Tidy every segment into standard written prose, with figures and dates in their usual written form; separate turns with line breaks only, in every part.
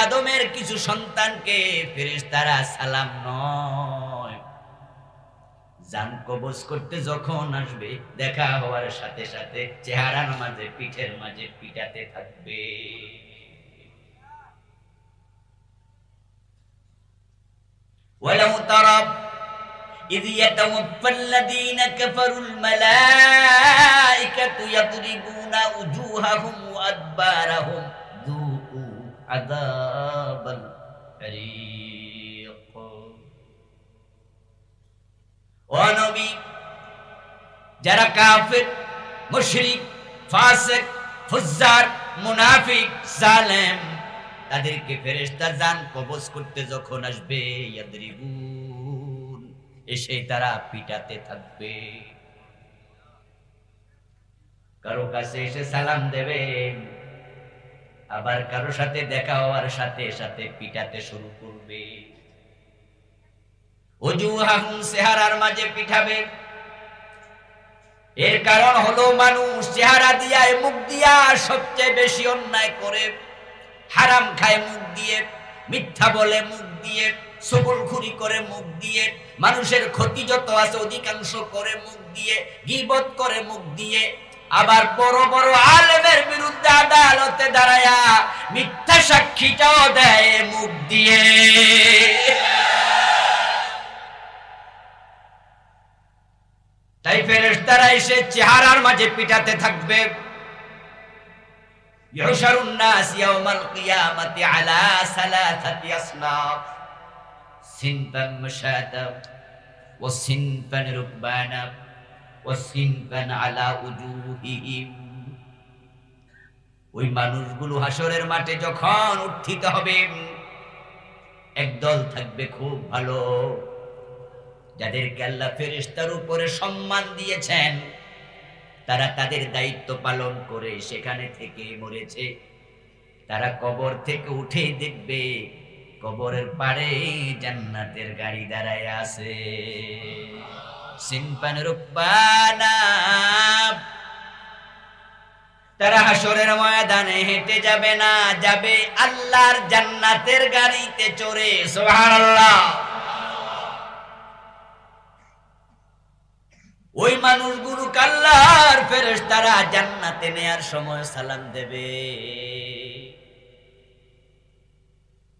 আদমের কিছু সন্তানকে ফেরেশতারা সালাম নয়, জান কবজ করতে যখন আসবে দেখা হওয়ার সাথে সাথে চেহারার মাঝে পিঠের মাঝে পিটাতে থাকবে। ওয়ালাউ তারা إذ يتوفى الذين كفروا الملائكة يضربون وجوههم وأدبارهم ذوقوا عذاب الحريق। ও নবী, যারা কাফির, মুশরিক, ফাসিক, ফুজ্জার, মুনাফিক, জালেম, তাদেরকে ফেরেশতা জান কবজ করতে যখন আসবে, ইয়াদরিবুন, এসে তারা পিটাতে থাকবে। কারো কাছে এসে সালাম দেবে, আবার কারো সাথে দেখা হওয়ার সাথে সাথে পিটাতে শুরু করবে। ওজুহাহুম, চেহারার মাঝে পিটাবে। এর কারণ হলো মানুষ চেহারা দিয়া, মুখ দিয়া সবচেয়ে বেশি অন্যায় করে। হারাম খায় মুখ দিয়ে, মিথ্যা বলে মুখ দিয়ে, সবলখুরি করে মুখ দিয়ে, মানুষের ক্ষতি যত আছে অধিকাংশ করে মুখ দিয়ে, গীবত করে মুখ দিয়ে, আবার বড় বড় আলেমের বিরুদ্ধে আদালতে দাঁড়ায়া মিথ্যা সাক্ষীটাও দেয় মুখ দিয়ে। তাই ফেরেশতারা এসে চেহারার মাঝে পিটাতে থাকবে। ইহশারুন নাস ইয়াউমাল কিয়ামাতি আলা সালাসাতি আসনাফ, সিনফান মুশাতা ওয়া সিনফান রুকবানা ওয়া সিনফান আলা উজুহিহিম। ওই মানুষগুলো হাসরের মাঠে যখন উত্থিত হবে, একদল থাকবে খুব ভালো, যাদেরকে আল্লাহ ফেরেশতার উপরে সম্মান দিয়েছেন, তারা তাদের দায়িত্ব পালন করে সেখানে থেকে মরেছে। তারা কবর থেকে উঠে দেখবে কবরের পাড়ে জান্নাতের গাড়ি দাঁড়ায় আছে। সিনফান রুকবানা, তারা হাসরের ময়দানে হেঁটে যাবে না, যাবে আল্লাহর জান্নাতের গাড়িতে চড়ে। সুবহানাল্লাহ। ওই মানুষগুলো আল্লাহর ফেরেশতারা জান্নাতে নেয়ার সময় সালাম দেবে।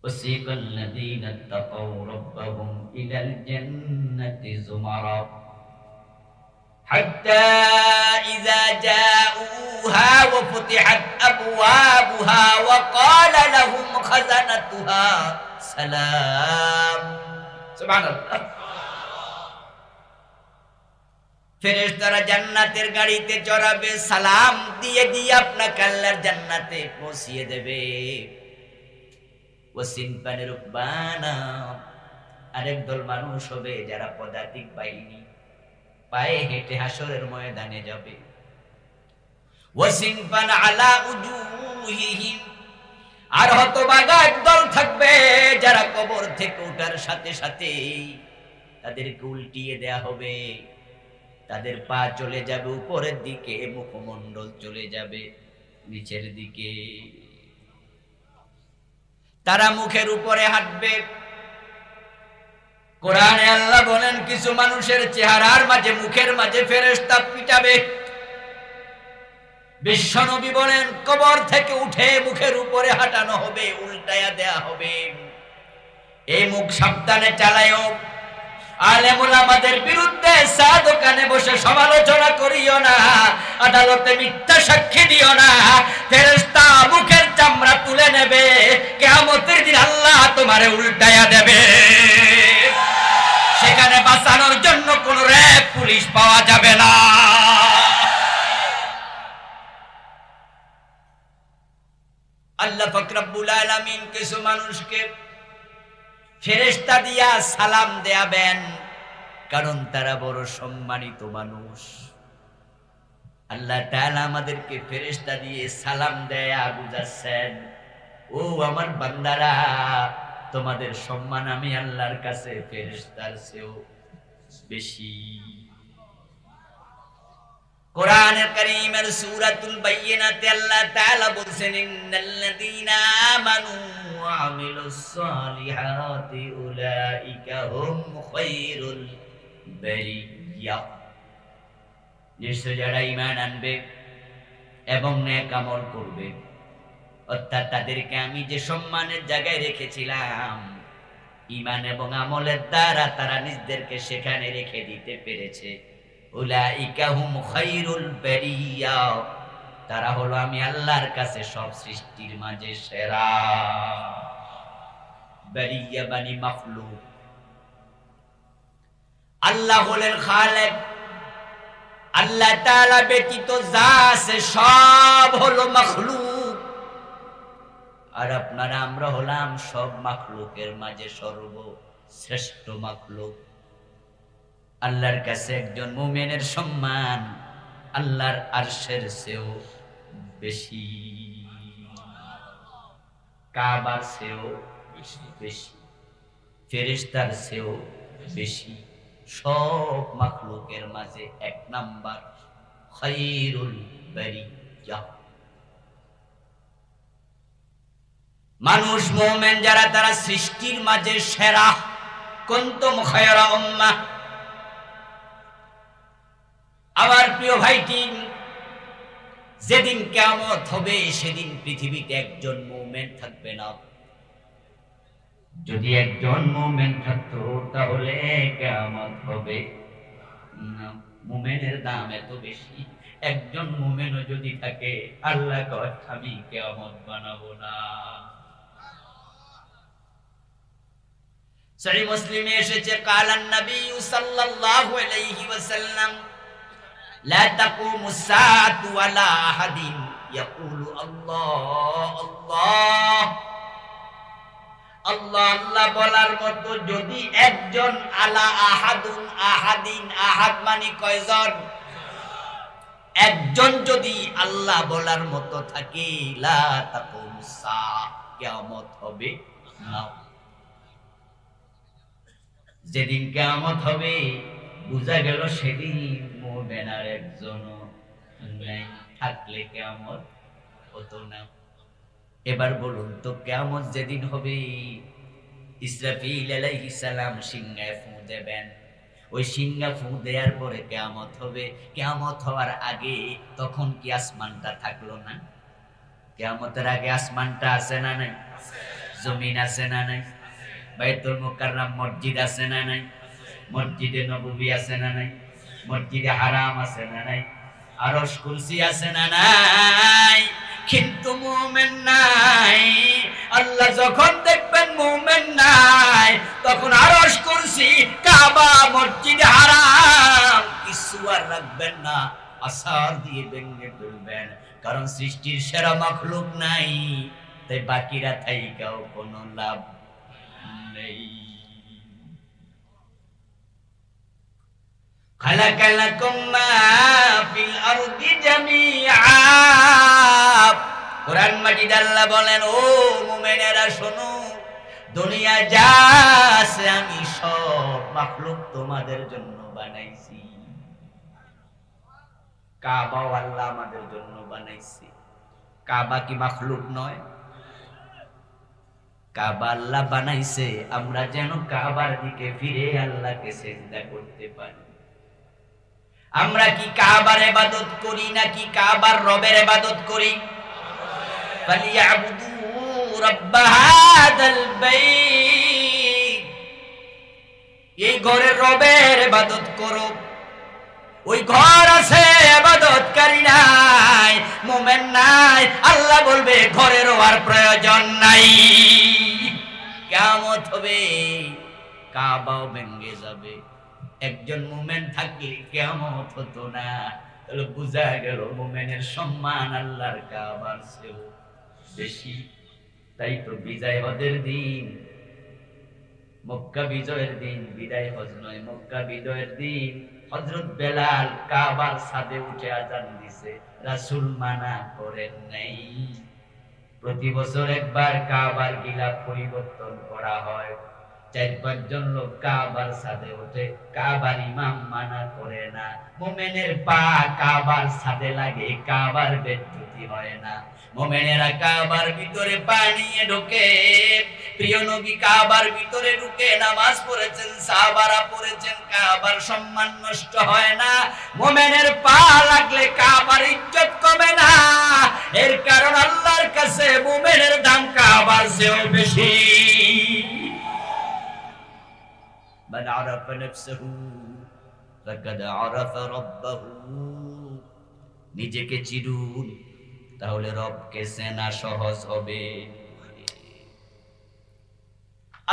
ওয়াসিকাল্লাযীনা তাকাউ রাব্বাহুম ইলাল জান্নাতি যুমারা হাত্তা ইযা জাউহা ওয়া ফুতিহাত আবওয়াবুহা ওয়া ক্বালা লাহুম খাযানাতুহা সালাম। সুবহানাল্লাহ। ফেরেশতারা জান্নাতের গাড়িতে চড়াবে, সালাম দিয়ে দিয়ে আপনাকে আল্লাহর জান্নাতে পৌঁছিয়ে দেবে। ওয়াসিনফান রুকবানা, আরেক দল মানুষ হবে যারা পদাতিক বাহিনী, পায়ে হেঁটে হাসরের ময়দানে যাবে। ওয়াসিনফান আলা উজুহিহিম, আর হতভাগা একদল থাকবে যারা কবর থেকে ওঠার সাথে সাথে তাদেরকে উল্টিয়ে দেয়া হবে। তাদের পা চলে যাবে উপরের দিকে, মুখমণ্ডল চলে যাবে নিচের দিকে। তারা মুখের উপরে হাঁটবে। কোরআনে আল্লাহ বলেন কিছু মানুষের চেহারার মাঝে, মুখের মাঝে ফেরেশতা পিটাবে। বিশ্বনবী বলেন কবর থেকে উঠে মুখের উপরে হাঁটানো হবে, উল্টায়া দেয়া হবে। এই মুখ সাবধানে চালায়ও। আলেম ওলামাদের বিরুদ্ধে চা দোকানে বসে সমালোচনা করিও না, আদালতে মিথ্যা সাক্ষী দিও না। ফেরেশতা মুখের চামড়া তুলে নেবে, কিয়ামতের দিন আল্লাহ তোমারে উল্টায়া দেবে। সেখানে বাঁচানোর জন্য কোন র‍্যাব পুলিশ পাওয়া যাবে না। আল্লাহ পাক রব্বুল আলামিন কিছু মানুষকে ফেরেশতা দিয়া সালাম দেয়াবেন, কারণ তারা বড় সম্মানিত মানুষ। আল্লাহ তাআলা আমাদেরকে ফেরেশতা দিয়ে সালাম দেয়া বুঝাচ্ছেন, ও আমার বান্দারা, তোমাদের সম্মান আমি আল্লাহর কাছে ফেরেশতার চেয়েও বেশি। কোরআনুল কারীমের সূরাতুল বাইয়িনাতে আল্লাহ তাআলা বলেন, ইন্নাল্লাযীনা আমানু ওয়া আমিলুস সালিহাতি উলাইকা হুম খায়রুল বারিয়া। নিশ্চয় যারা ঈমান আনবে এবং নেক আমল করবে, অর্থাৎ তাদেরকে আমি যে সম্মানের জায়গায় রেখেছিলাম, ঈমান এবং আমলের দ্বারা তারা নিজেদেরকে সেখানে রেখে দিতে পেরেছে। উলাইকা হুম খায়রুল বারিয়া, তারা হলো আমি আল্লাহর কাছে সব সৃষ্টির মাঝে সেরা। বারিয়া বানি মাখলুক। আল্লাহ হলেন খালেক, আল্লাহ তাআলা ব্যতীত যা আছে সব হলো মাখলুক। আর আপনারা আমরা হলাম সব মাখলুকের মাঝে সর্বশ্রেষ্ঠ মাখলুক। আল্লাহর কাছে একজন মুমিনের সম্মান আল্লাহর আরশের চেয়েও বেশি, কাবার চেয়েও বেশি, ফেরেশতার চেয়েও বেশি, সব মাখলুকের মাঝে এক নাম্বার খায়রুল বারিয়া। মানুষ মুমিন যারা তারা সৃষ্টির মাঝে সেরা। কুনতুম খায়রা উম্মাহ। আমার প্রিয় ভাইটি, যেদিন কিয়ামত হবে সেদিন পৃথিবীতে একজন মুমিন থাকবে না। যদি একজন মুমিন থাকতো তাহলে কিয়ামত হবে না। মুমিনের দাম এত বেশি, একজন মুমিনও যদি থাকে আল্লাহ কয় আমি কিয়ামত বানাবো না। সহিহ মুসলিমে এসেছে কালান নবী সাল্লাল্লাহু আলাইহি ওয়াসাল্লাম লা তাকুমুস সাআতু ওয়ালা আহাদিন ইয়াকুলু আল্লাহ আল্লাহ আল্লাহ আল্লাহ বলার মতো যদি একজন আলা আহাদুন আহাদিন, আহাদ মানে কয়জন? একজন যদি আল্লাহ বলার মতো থাকে লা তাকুমুস সাআ, কিয়ামত হবে না। যেদিন কিয়ামত হবে বুঝা গেল সেদিন মুমিন আর একজনও নাই, থাকলে কিয়ামত হতো না। এবার বলুন তো কিয়ামত যেদিন হবে, ইসরাফিল আলাইহিস সালাম সিংহায় ফু দেবেন। ওই সিংহা ফু দেওয়ার পরে কিয়ামত হবে। কিয়ামত হওয়ার আগে তখন কি আসমানটা থাকলো না? কিয়ামতের আগে আসমানটা আছে না নাই? জমিন আছে না নাই? বাইতুল মুকাররম মসজিদ আছে না নাই? মসজিদে নববী আছে না নাই? মসজিদে হারাম আছে না নাই? আরশ কুরসি আছে না নাই? কিন্তু মুমিন নাই। আল্লাহ যখন দেখবেন মুমিন নাই, তখন আরশ কুরসি কাবা মসজিদে হারাম কিছু আর রাখবেন না, আসার দিয়ে ভেঙে ফেলবেন। কারণ সৃষ্টির সেরা মাখলুক নাই, তাই বাকিরা থাইকাও কোনো লাভ নেই। খালাকালাকুম মা ফিল আরদি জামিআ। কোরআন মাজিদ আল্লাহ বলেন, ও মুমিনেরা শোনো, দুনিয়া যা আছে আমি সব মাখলুক তোমাদের জন্য বানাইছি। কাবাও আল্লাহ আমাদের জন্য বানাইছি। কাবা কি মাখলুক নয়? কাবা আল্লাহ বানাইছে আমরা যেন কাবার দিকে ফিরে আল্লাহকে সিজদা করতে পারি। আমরা কি কাবার ইবাদত করি নাকি কাবার রবের ইবাদত করি? ফালিয়াবুদু রাব্ব হাদাল বাইত। এই ঘরের রবের ইবাদত করো। ওই ঘর আছে, ইবাদতকারী নাই, মুমিন নাই। আল্লাহ বলবে ঘরেরও আর প্রয়োজন নাই। কিয়ামত হবে, কাবাও ভেঙে যাবে। একজন মুমিন থাকলে কিয়ামত হতো না। তাহলে বুঝা গেল মুমিনের সম্মান আল্লাহর কাবার চেয়েও বেশি। তাই তো বিজয় হজের দিন, মক্কা বিজয়ের দিন, বিদায় হজ নয়, মক্কা বিজয়ের দিন হযরত বেলাল কাবার ছাদে উঠে আযান দিছে, রাসূল মানা করেন নাই। প্রতি বছর একবার কাবার গিলাফ পরিবর্তন করা হয়। 4-5 জন লোক কাবার ছাদে ওঠে, কাবার ইমাম মানা করে না। মুমিনের পা কাবার ছাদে লাগে, কাবার বেজ্জতি হয় না। মুমিনেরা কাবার ভিতরে পা নিয়ে ঢোকে, প্রিয় নবী কাবার ভিতরে ঢুকে নামাজ পড়েছেন, সাহাবারা পড়েছেন, কাবার সম্মান নষ্ট হয় না। মুমিনের পা লাগলে কাবার ইজ্জত কমে না। এর কারণ আল্লাহর কাছে মুমিনের দাম কাবার চেয়েও বেশি। মান আরাফা নাফসাহু ফাকাদ আরাফা রাব্বাহু। নিজেকে চিনুন, তাহলে রবকে চেনা সহজ হবে।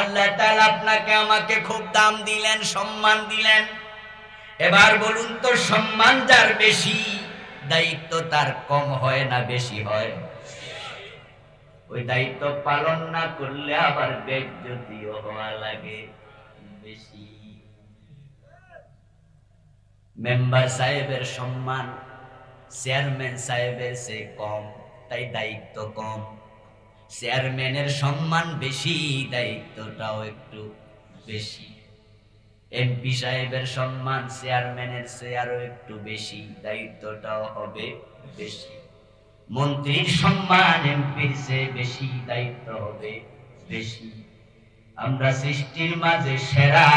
আল্লাহ তাআলা আপনাকে আমাকে খুব দাম দিলেন, সম্মান দিলেন। এবার বলুন তো, সম্মান যার বেশি, দায়িত্ব তার কম হয় না বেশি হয়? ওই দায়িত্ব পালন না করলে আবার বেজ্জতিও হওয়া লাগে বেশি। মেম্বার সাহেবের সম্মান চেয়ারম্যান সাহেবের চেয়ে কম, তাই দায়িত্ব কম। চেয়ারম্যানের সম্মান বেশি, দায়িত্বটাও একটু বেশি। এমপি সাহেবের সম্মান চেয়ারম্যানের চেয়ে আরো একটু বেশি, দায়িত্বটাও হবে বেশি। মন্ত্রীর সম্মান এমপির চেয়ে বেশি, দায়িত্ব হবে বেশি। আমরা সৃষ্টির মাঝে সেরা,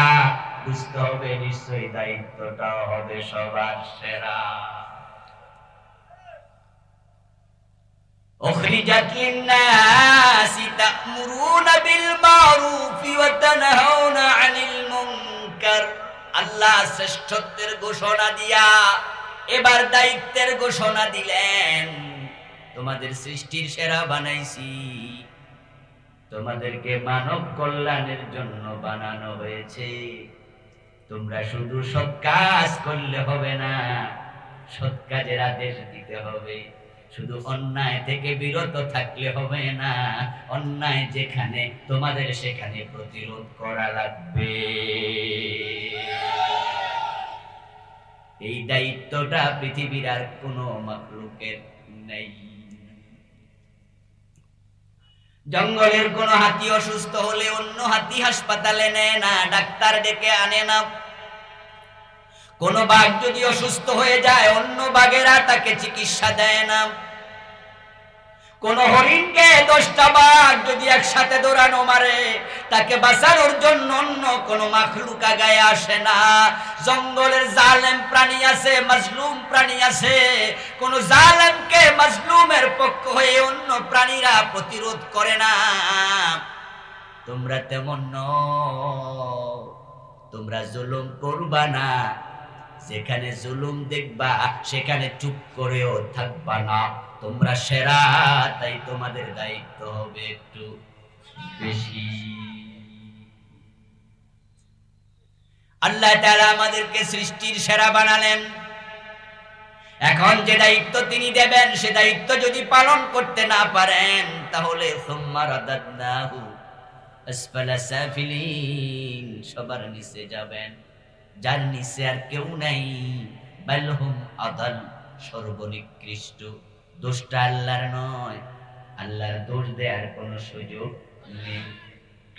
বুঝতে হবে নিশ্চয়ই দায়িত্বটাও হবে সবার সেরা। أخرجت للناس تأمرون بالمعروف وتنهون عن المنكر। আল্লাহ শ্রেষ্ঠত্বের ঘোষণা দিয়া এবার দায়িত্বের ঘোষণা দিলেন। তোমাদের সৃষ্টির সেরা বানাইছি, তোমাদেরকে মানব কল্যাণের জন্য বানানো হয়েছে। তোমরা শুধু সৎ কাজ করলে হবে না, সৎ কাজের আদেশ দিতে হবে। শুধু অন্যায় থেকে বিরত থাকলে হবে না, অন্যায় যেখানে তোমাদের সেখানে প্রতিরোধ করা লাগবে। এই দায়িত্বটা পৃথিবীর আর কোনো মাখলুকের নেই। জঙ্গলের কোন হাতি অসুস্থ হলে অন্য হাতি হাসপাতালে নেয় না, ডাক্তার ডেকে আনে না। কোন বাঘ যদি অসুস্থ হয়ে যায় অন্য বাঘেরা তাকে চিকিৎসা দেয় না। কোন হরিণকে 10টা বাঘ যদি একসাথে দৌড়ানো মারে তাকে বাঁচানোর জন্য অন্য কোন মাখলুক আগায় আসে না। জঙ্গলের জালেম প্রাণী আছে, মাজলুম প্রাণী আছে, কোন জালেমকে মাজলুমের পক্ষ হয়ে অন্য প্রাণীরা প্রতিরোধ করে না। তোমরা তেমন নও, তোমরা জুলুম করবা না। যেখানে জুলুম দেখবা সেখানে চুপ করেও থাকবা না। তোমরা সেরা, তাই তোমাদের দায়িত্ব হবে একটু বেশি। আল্লাহ তাআলা আমাদেরকে সৃষ্টির সেরা বানালেন। এখন যে দায়িত্ব তিনি দেবেন সে দায়িত্ব যদি পালন করতে না পারেন তাহলে সুম্মা রাদাদনাহু আসফালা সাফিলিন, সবার নিচে যাবেন, যার নিচে আর কেউ নাই। বালহুম আদাল, সর্বনিকৃষ্ট। দোষটা আল্লাহর নয়, আল্লাহর দোষ দেওয়ার কোনো সুযোগ নেই,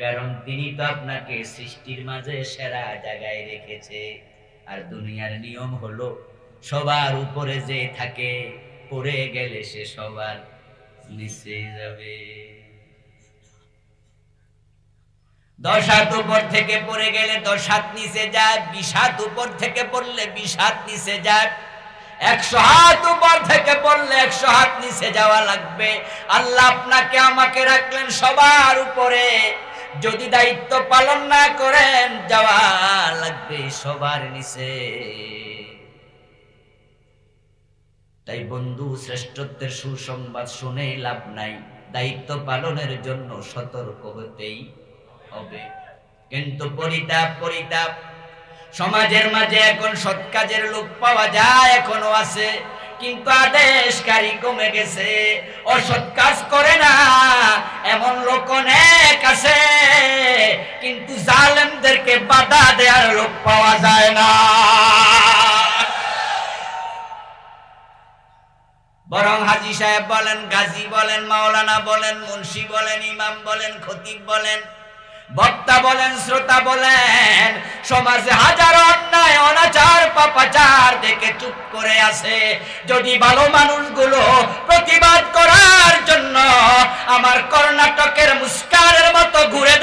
কারণ তিনি তো আপনাকে সৃষ্টির মাঝে সেরা জায়গায় রেখেছে। আর দুনিয়ার নিয়ম হলো সবার উপরে যে থাকে, পড়ে গেলে সে সবার নিচে যাবে। 10 হাত উপর থেকে পড়ে গেলে 10 হাত নিচে যায়, 20 হাত উপর থেকে পড়লে 20 হাত নিচে যায়, 100 হাত উপর থেকে পড়লে 100 হাত নিচে যাওয়া লাগবে। আল্লাহ আপনাকে আমাকে রাখলেন সবার উপরে, যদি দায়িত্ব পালন না করেন যাওয়া লাগবে সবার নিচে। তাই বন্ধু, শ্রেষ্ঠত্বের সুসংবাদ শুনে লাভ নাই, দায়িত্ব পালনের জন্য সতর্ক হতেই হবে। কিন্তু পরিতাপ, সমাজের মাঝে এখন সৎ কাজের লোক পাওয়া যায়, এখনো আছে, কিন্তু আদেশকারী কমে গেছে। অসৎ কাজ করে না এমন লোক অনেক আছে, কিন্তু জালেমদেরকে বাধা দেওয়ার লোক পাওয়া যায় না। বরং হাজী সাহেব বলেন, গাজী বলেন, মাওলানা বলেন, মুন্সি বলেন, ইমাম বলেন, খতিব বলেন, বক্তা বলেন, শ্রোতা বলেন, সমাজে হাজারো অন্যায় অনাচার পাপাচার দেখে চুপ করে আছে। যদি ভালো মানুষগুলো প্রতিবাদ করার জন্য আমার কর্ণাটকের মুস্কানের মতো ঘুরে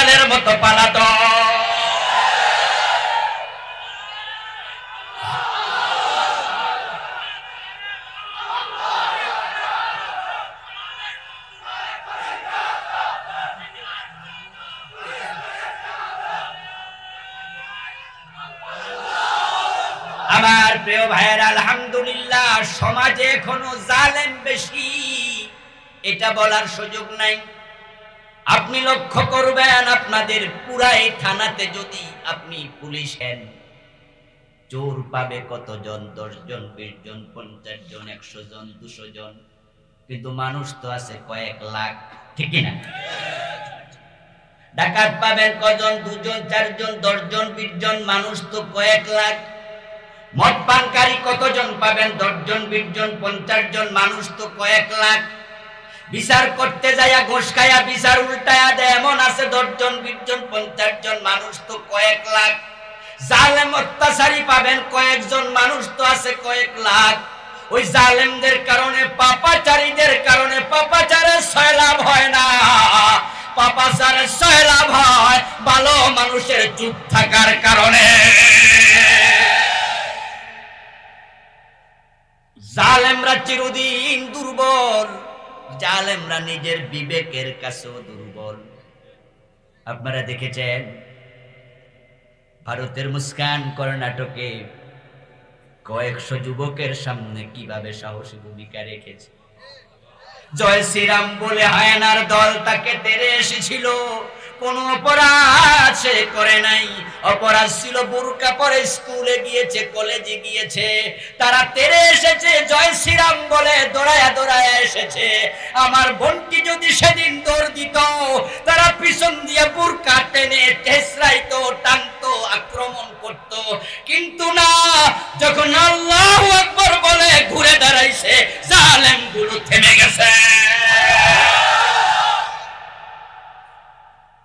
বিড়ালের মতো পালাতো। আমার প্রিয় ভাইয়েরা, আলহামদুলিল্লাহ সমাজে এখনো জালেম বেশি, এটা বলার সুযোগ নাই। আপনি লক্ষ্য করবেন, আপনাদের পুরাই থানাতে যদি আপনি পুলিশ হেন, চোর পাবে কতজন? 10 জন, 20 জন, 50 জন, 100 জন, 200 জন, কিন্তু মানুষ তো আছে কয়েক লাখ, ঠিক না? ডাকাত পাবেন কজন? 2 জন, 4 জন, 10 জন, 20 জন, মানুষ তো কয়েক লাখ। মদ পানকারী কতজন পাবেন? 10 জন, 20 জন, 50 জন, মানুষ তো কয়েক লাখ। বিচার করতে যাইয়া ঘোষ খাইয়া বিচার উল্টায়া দেয় এমন আছে 10 জন, 20 জন, 50 জন, মানুষ তো কয়েক লাখ। জালেম অত্যাচারী পাবেন কয়েকজন, মানুষ তো আছে কয়েক লাখ। ওই জালেমদের কারণে, পাপাচারীদের কারণে পাপাচারের সয়লাভ হয় না, পাপাচারের সয়লাভ হয় ভালো মানুষের চুপ থাকার কারণে। জালেমরা চিরদিন দুর্বল, জালেমরা নিজের বিবেকের কাছেও দুর্বল। আপনারা দেখেছেন ভারতের মুস্কান কর্ণাটকে কয়েকশো যুবকের সামনে কিভাবে সাহসী ভূমিকা রেখেছে। জয় শ্রীরাম বলে হায়নার দল তাকে তেড়ে এসেছিল, কোন অপরাধ সে করে নাই। অপরাধ ছিল বোরকা পরে স্কুলে গিয়েছে, কলেজে গিয়েছে, তারা তেড়ে এসেছে জয় শ্রীরাম বলে, দৌড়ায়া দৌড়ায়া এসেছে। আমার বোনটি যদি সেদিন দৌড় দিত, তারা পিছন দিয়ে বোরকা টেনে ঠেসরাইতো, টানতো, আক্রমণ করত, কিন্তু না, যখন আল্লাহু আকবার বলে ঘুরে দাঁড়াইছে, জালেম গুলো থেমে গেছে।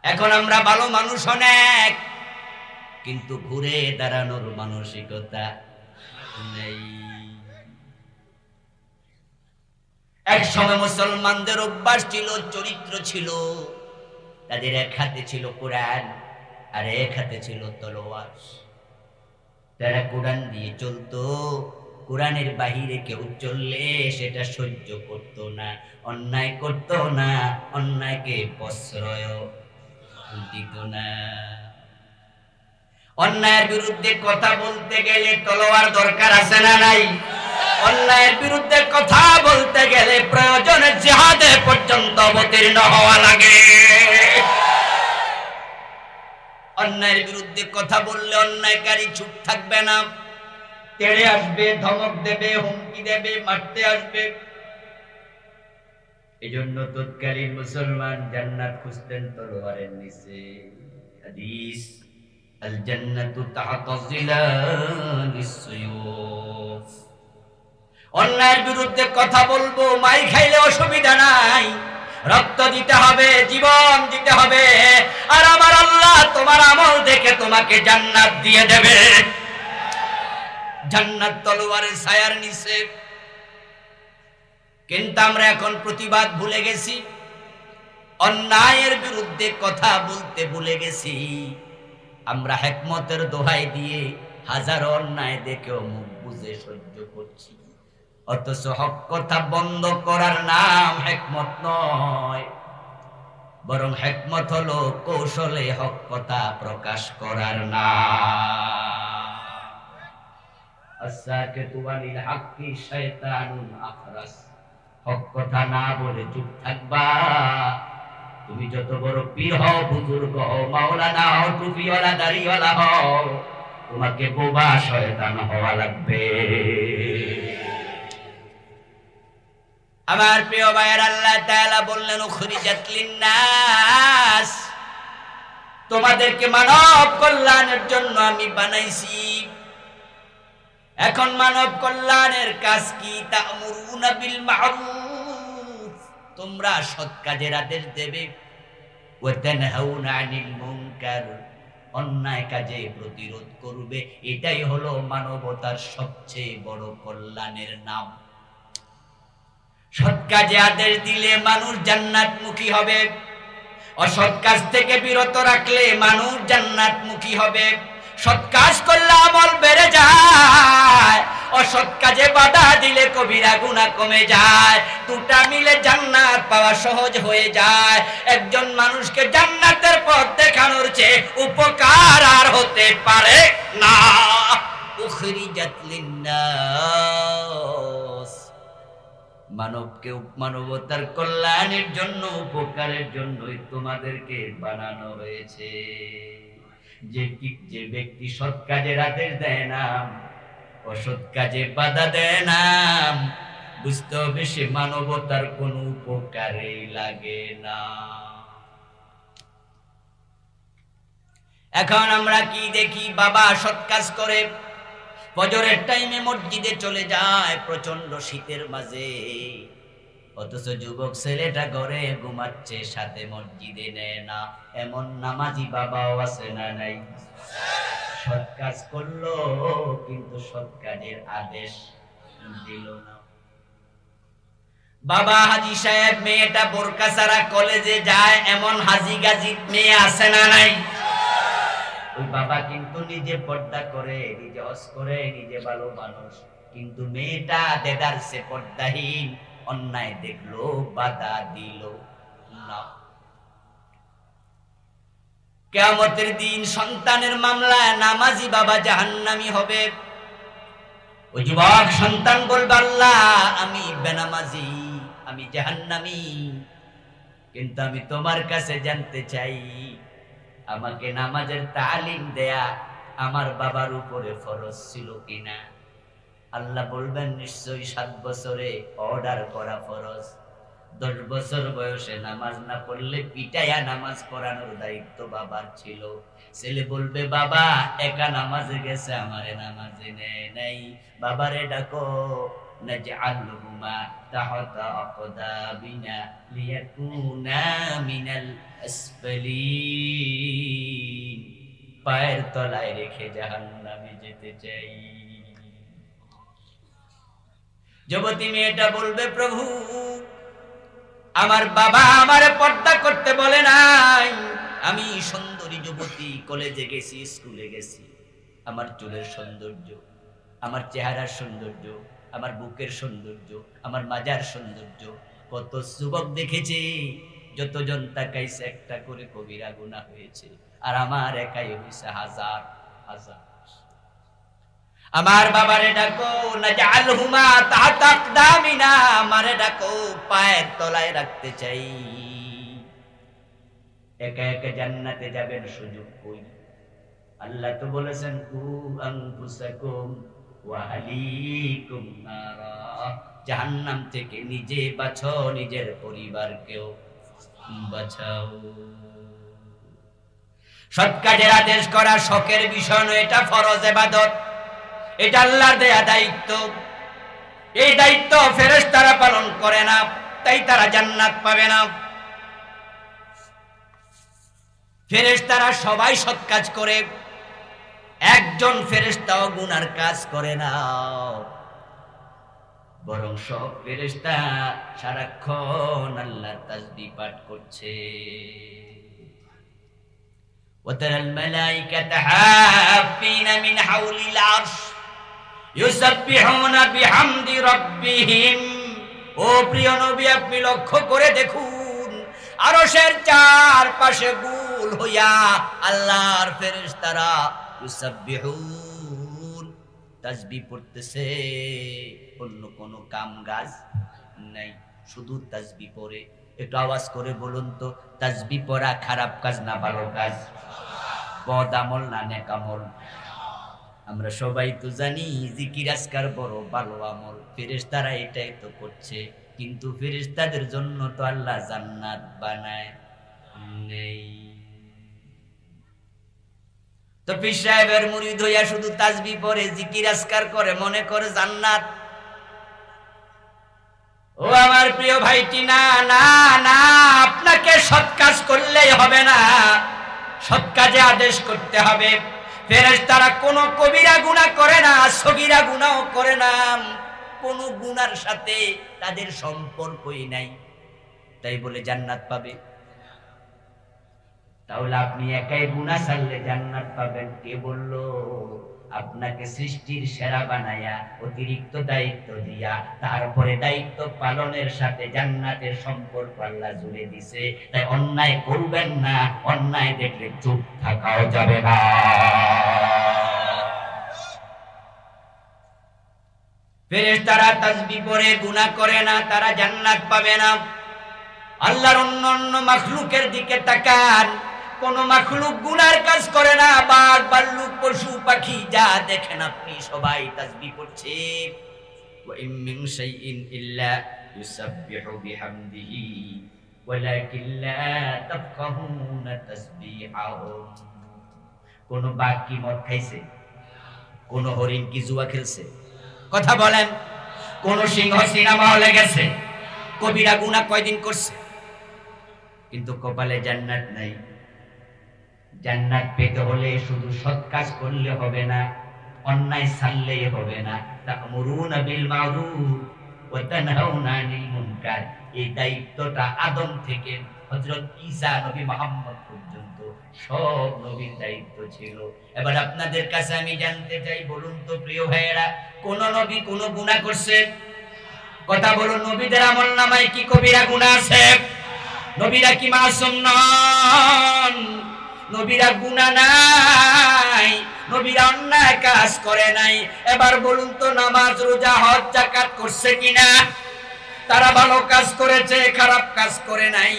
এখন আমরা ভালো মানুষ অনেক, কিন্তু ঘুরে দাঁড়ানোর মানসিকতা নেই। এক সময় মুসলমানদের অভ্যাস ছিল, চরিত্র ছিল, তাদের এক হাতে ছিল কোরআন আর এক হাতে ছিল তলোয়ার। তারা কোরআন দিয়ে চলতো, কোরআনের বাহিরে কেউ চললে সেটা সহ্য করত না, অন্যায় করত না, অন্যায়কে প্রশ্রয় দিত না। অন্যায়ের বিরুদ্ধে কথা বলতে গেলে তলোয়ার দরকার আছে না নাই? অন্যায়ের বিরুদ্ধে কথা বলতে গেলে প্রয়োজনে জিহাদে পর্যন্ত অবতীর্ণ হওয়া লাগে। অন্যায়ের বিরুদ্ধে কথা বললে অন্যায়কারী চুপ থাকবে না, তেড়ে আসবে, ধমক দেবে, হুমকি দেবে, মারতে আসবে। এজন্য তৎকালীন মুসলমান জান্নাত খুঁজতেন তলোয়ারের নিচে। হাদিস, আল জান্নাতু তাহতা জিলালিস সুয়ুফ। অন্যায়ের বিরুদ্ধে কথা বলবো, মাই খাইলে অসুবিধা নাই, রক্ত দিতে হবে, জীবন দিতে হবে, আর আমার আল্লাহ তোমার আমল দেখে তোমাকে জান্নাত দিয়ে দেবে। জান্নাত তলোয়ারের ছায়ার নিচে। কিন্তু আমরা এখন প্রতিবাদ ভুলে গেছি, অন্যায়ের বিরুদ্ধে কথা বলতে ভুলে গেছি। আমরা হিকমতের দোহাই দিয়ে হাজারো অন্যায় দেখেও মুখ বুজে সহ্য করছি, অথচ হক কথা বন্ধ করার নাম হিকমত নয়, বরং হিকমত হলো কৌশলে হক কথা প্রকাশ করার নাম। আসাকিতু আনিল হাক্কি শায়তানুন আখরাস। হক কথা না বলে চুপ থাকবা। তুমি যত বড় পীর হও, বুজুর্গ হও, মাওলানা হও, টুপিওয়ালা দাড়িওয়ালা হও, তোমাকে বোবা শয়তান হওয়া লাগবে। আমার প্রিয় ভাইয়ের, আল্লাহ তাআলা বললেন উখরিজাত লিন্নাস, তোমাদেরকে মানব কল্যাণের জন্য আমি বানাইছি। এখন মানব কল্যাণের কাজ কি? তা'মুরুনা বিল মা'রুফ, তোমরা সৎ কাজের আদেশ দেবে, ওয়া তানহাউনা আনিল মুনকার, অন্যায় কাজে প্রতিরোধ করবে। এটাই হলো মানবতার সবচেয়ে বড় কল্যাণের নাম। সৎ কাজে আদেশ দিলে মানুষ জান্নাতমুখী হবে, অসৎ কাজ থেকে বিরত রাখলে মানুষ জান্নাতমুখী হবে। সৎ কাজ করলে আমল বেড়ে যায়, অসৎ কাজে বাধা দিলে কবিরা গুনাহ কমে যায়। দুটা মিলে জান্নাত পাওয়া সহজ হয়ে যায়। একজন মানুষকে জান্নাতের পথ দেখানোর চেয়ে উপকার আর হতে পারে না। উখরিজাত লিন্নাস, মানবকে মানবতার কল্যাণের জন্য, উপকারের জন্যই তোমাদেরকে বানানো হয়েছে। যে ব্যক্তি সৎ কাজের আদেশ দেয় না, অসৎ কাজে বাধা দেয় না, বুঝতে হবে সে মানবতার কোনো উপকারে লাগে না। এখন আমরা কি দেখি, বাবা সৎ কাজ করে ফজরের টাইমে মসজিদে চলে যায় প্রচন্ড শীতের মাঝে, অথচ যুবক ছেলেটা ঘরে ঘুমাচ্ছে, সাথে মসজিদে নেয় না। এমন নামাজি বাবাও আছে না নাই? সৎ কাজ করলো কিন্তু সৎ কাজের আদেশ দিল না। বাবা হাজী সাহেব মেয়েটা বোরকা ছাড়া কলেজে যায়, এমন হাজি গাজি মেয়ে আছে না নাই? ওই বাবা কিন্তু নিজে পর্দা করে, নিজে হজ করে, নিজে ভালো মানুষ, কিন্তু মেয়েটা দেদারসে পর্দাহীন, অন্যায় দেখলো বাধা দিল না। কিয়ামতের দিন সন্তানের মামলায় নামাজি বাবা জাহান্নামী হবে। ওই যুবক সন্তান বলবে, আল্লাহ আমি বেনামাজি, আমি জাহান্নামী, কিন্তু আমি তোমার কাছে জানতে চাই আমাকে নামাজের তালিম দেয়া আমার বাবার উপরে ফরজ ছিল কিনা। আল্লাহ বলবেন নিশ্চয়ই 7 বছরে অর্ডার করা ফরজ। 10 বছর বয়সে নামাজ না পড়লে পিটাইয়া নামাজ পড়ানোর দায়িত্ব বাবার ছিল। ছেলে বলবে, বাবা একা নামাজে গেছে, আমারে নামাজে নেয় নাই। বাবারে ডাকো, নাজআলহুমা তাহতা আকদাবিনা লিয়াকুনা মিনাল আসফালিন, পায়ের তলায় রেখে জাহান্নামে যেতে চাই। যুবতী মেয়েটা বলবে, প্রভু আমার বাবা আমারে পর্দা করতে বলে নাই, আমি সুন্দরী যুবতী, কলেজে গেছি, স্কুলে গেছি, আমার চুলের সৌন্দর্য, আমার চেহারার সৌন্দর্য, আমার বুকের সৌন্দর্য, আমার মাজার সৌন্দর্য, কত যুবক দেখেছি, যতজন তাকাইছে একটা করে কবিরা গুনাহ হয়েছে, আর আমার একাই হয়েছে হাজার হাজার। আমার বাবারে ডাকো, নাজআলহুমা তাহতা আকদামিনা, আমারে ডাকো, পায়ের তলায় রাখতে চাই। একা একা জান্নাতে যাবেন সুযোগ কই? আল্লাহ তো বলেছেন, কু আনফুসাকুম ওয়া আহলিকুম নারা, জাহান্নাম থেকে নিজে বাঁচো, নিজের পরিবারকেও বাঁচাও। সৎ কাজের আদেশ করা শখের বিষয় নয়, এটা ফরজ ইবাদত, এটা আল্লাহর দেয়া দায়িত্ব। এই দায়িত্ব ফেরেশতারা পালন করে না, তাই তারা জান্নাত পাবে না। ফেরেশতারা সবাই সৎ কাজ করে, একজন ফেরেশতাও গুনার কাজ করে না, বরং সব ফেরেশতা সারাক্ষণ আল্লাহর তাসবিহ পাঠ করছে। وترى الملائكة حافين من حول العرش يسبحون بحمد ربهم। ও প্রিয় নবী, আপনি লক্ষ্য করে দেখুন, আরশের চারপাশে গোল হইয়া আল্লাহর ফেরেশতারা ইউসাব্বিহুন, তাসবিহ পড়তেছে, অন্য কোনো কাম কাজ নাই, শুধু তাসবিহ পড়ে। একটু আওয়াজ করে বলুন তো, তাসবিহ পড়া খারাপ কাজ না ভালো কাজ? বদ আমল না নেক আমল? আমরা সবাই তো জানি জিকির আজকার বড় ভালো আমল, ফেরেশতারা এটাই তো করছে, কিন্তু ফেরেশতাদের জন্য তো আল্লাহ জান্নাত বানায় নেই। তো পীর সাহেবের মুরিদ হইয়া শুধু তাসবিহ পড়ে, জিকির আজকার করে, মনে করে জান্নাত। ও আমার প্রিয় ভাইটি, না না না, আপনাকে সৎ কাজ করলেই হবে না, সৎ কাজে আদেশ করতে হবে। ফেরেশতারা কোনো কবিরা গুনাহ করে না, সগীরা গুনাহও করে না, কোনো গুনার সাথে তাদের সম্পর্কই নাই, তাই বলে জান্নাত পাবে? তাহলে আপনি একাই গুনাহ ছাড়লে জান্নাত পাবেন? কে বললো? আপনাকে সৃষ্টির সেরা বানায়া অতিরিক্ত দায়িত্ব দিয়া তারপরে দায়িত্ব পালনের সাথে জান্নাতের সম্পর্ক আল্লাহ জুড়ে দিছে। তাই অন্যায় করবেন না, অন্যায় দেখলে চুপ থাকাও যাবে না। ফেরেশতারা তাসবিহ পড়ে গুনাহ করে না, তারা জান্নাত পাবে না। আল্লাহর অন্য মাখলুকের দিকে তাকান, কোন মাখলুক গুনার কাজ করে না। বাঘ, ভাল্লুক, পশু পাখি যা দেখেন আপনি সবাই তাসবিহ করছে। ওয়া ইন মিন শাইইন ইল্লা ইউসাব্বিহু বিহামদিহি ওয়ালাকিন লা তাফকাহুনা তাসবিহাহুম। কোন বাঘ কি মদ খাইছে? কোন হরিণ কি জুয়া খেলছে? কথা বলেন। কোন সিংহ সিনেমা হলে গেছে? কবিরা গুনাহ কয়দিন করছে? কিন্তু কপালে জান্নাত নাই। জান্নাত পেতে হলে শুধু সৎ কাজ করলে হবে না, অন্যায় ছাড়লেই হবে না। তা'মুরুনা বিল মা'রুফ ওয়া তানহাউনা আনিল মুনকার, এই দায়িত্বটা আদম থেকে হযরত ঈসা নবী মুহাম্মদ পর্যন্ত সব নবীর দায়িত্ব ছিল। এবার আপনাদের কাছে আমি জানতে চাই, বলুন তো প্রিয় ভাইয়েরা, কোন নবী কোন গুনাহ করছে? কথা বলুন, নবীদের আমলনামায় কি কবিরা গুনাহ আছে? নবীরা কি মাসুম নন? নবীরা গুনাহ নাই, নবীরা অন্যায় কাজ করে নাই। এবার বলুন তো, নামাজ, রোজা, হজ, যাকাত করছে কিনা? তারা ভালো কাজ করেছে, খারাপ কাজ করে নাই।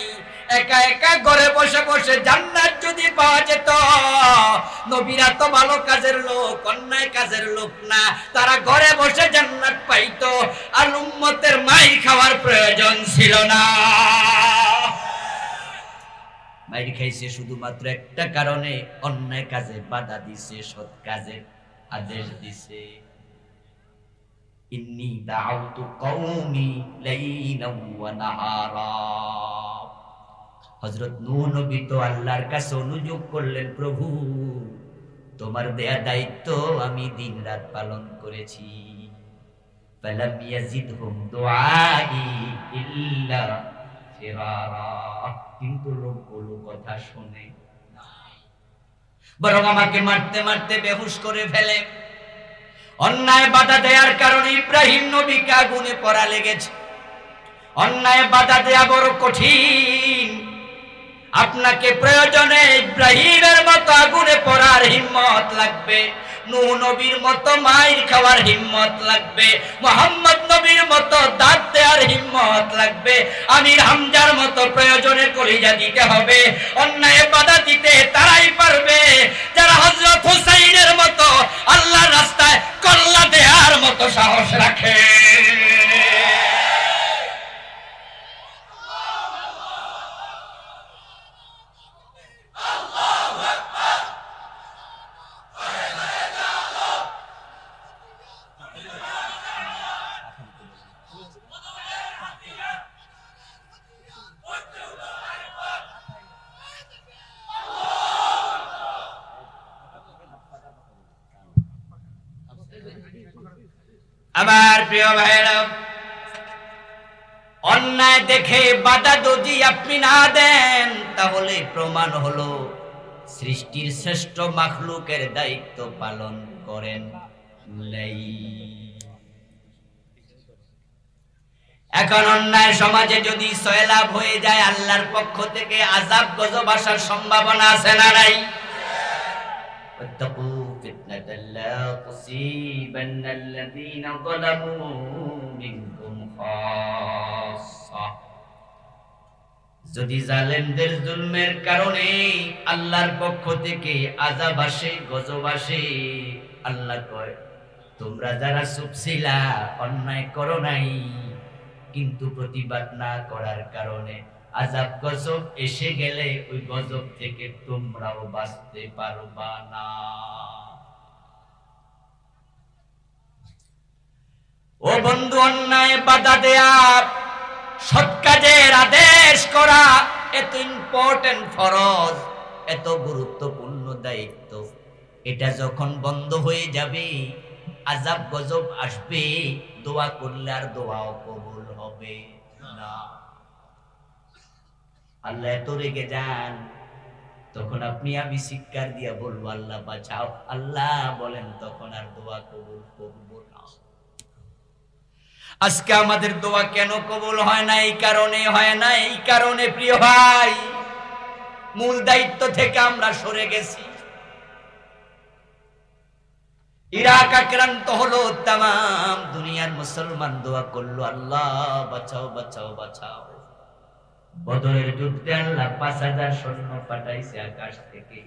একা একা ঘরে বসে বসে জান্নাত যদি পাওয়া যেত, নবীরা তো ভালো কাজের লোক, অন্যায় কাজের লোক না, তারা ঘরে বসে জান্নাত পাইতো, আর উম্মতের মাইর খাওয়ার প্রয়োজন ছিল না। মাইর খাইছে শুধুমাত্র একটা কারণে, অন্যায় কাজে বাধা দিছে, সৎ কাজের আদেশ দিছে। ইন্নী দাউতু কওমি লাইলান ওয়া নাহারা। হযরত নূহ নবী তো আল্লাহর কাছে অনুযোগ করলেন, প্রভু তোমার দেয়া দায়িত্ব আমি দিন-রাত পালন করেছি। ফালাম ইয়াজিদহুম দুআই ইল্লা ফিরারা। কিন্তু লোকগুলো কথা শুনে নাই, বরং আমাকে মারতে মারতে বেহুশ করে ফেলে। অন্যায় বাধা দেওয়ার কারণে ইব্রাহিম নবীকে আগুনে পোড়া লেগেছে। অন্যায় বাধা দেয়া বড় কঠিন। আপনাকে প্রয়োজনে ইব্রাহিমের মতো আগুনে পোড়ার হিম্মত লাগবে, নূহ নবীর মতো মাইর খাওয়ার হিম্মত লাগবে, মুহাম্মদ নবীর মতো দাঁত দেওয়ার হিম্মত লাগবে, আমির হামজার মতো প্রয়োজনে কলিজা দিতে হবে। অন্যায় বাধা দিতে তারাই পারবে যারা হযরত হুসাইনের মতো আল্লাহর রাস্তায় কল্লা দেওয়ার মতো সাহস রাখে। আমার প্রিয় ভাইরা, অন্যায় দেখে বাধা যদি আপনি না দেন, তাহলে প্রমাণ হলো সৃষ্টির শ্রেষ্ঠ মাখলুকের দায়িত্ব পালন করেন নাই। এখন অন্যায় সমাজে যদি সয়লাভ হয়ে যায়, আল্লাহর পক্ষ থেকে আযাব গজব আসার সম্ভাবনা আছে না নাই? لا تصيبن الذين ظلموا منكم خاصة। যদি জালেমদের জুলমের কারণে আল্লাহর পক্ষ থেকে আযাব আসে, গজব আসে, আল্লাহ কয় তোমরা যারা চুপ ছিলা, অন্যায় করো নাই, কিন্তু প্রতিবাদ না করার কারণে আযাব গজব এসে গেলে ওই গজব থেকে তোমরাও বাঁচতে পারবা না। ও বন্ধু, অন্যায় বাধা দেয়া, সৎ কাজের আদেশ করা এত ইম্পর্টেন্ট ফরজ, এত গুরুত্বপূর্ণ দায়িত্ব। এটা যখন বন্ধ হয়ে যাবে, আযাব গজব আসবে, দোয়া করলে আর দোয়াও কবুল হবে না। আল্লাহ এত রেগে যান, তখন আপনি আমি চিৎকার দিয়া বলবো আল্লাহ বাঁচাও, আল্লাহ বলেন তখন আর দোয়া কবুল করব না। আজকে আমাদের দোয়া কেন কবুল হয় না? এই কারণে হয় না, এই কারণে প্রিয় ভাই মূল দায়িত্ব থেকে আমরা সরে গেছি। ইরাক আক্রান্ত হলো, তামাম দুনিয়ার মুসলমান দোয়া করলো আল্লাহ বাঁচাও বাঁচাও বাঁচাও। বদরের যুদ্ধে আল্লাহ 5000 সৈন্য পাঠাইছে আকাশ থেকে,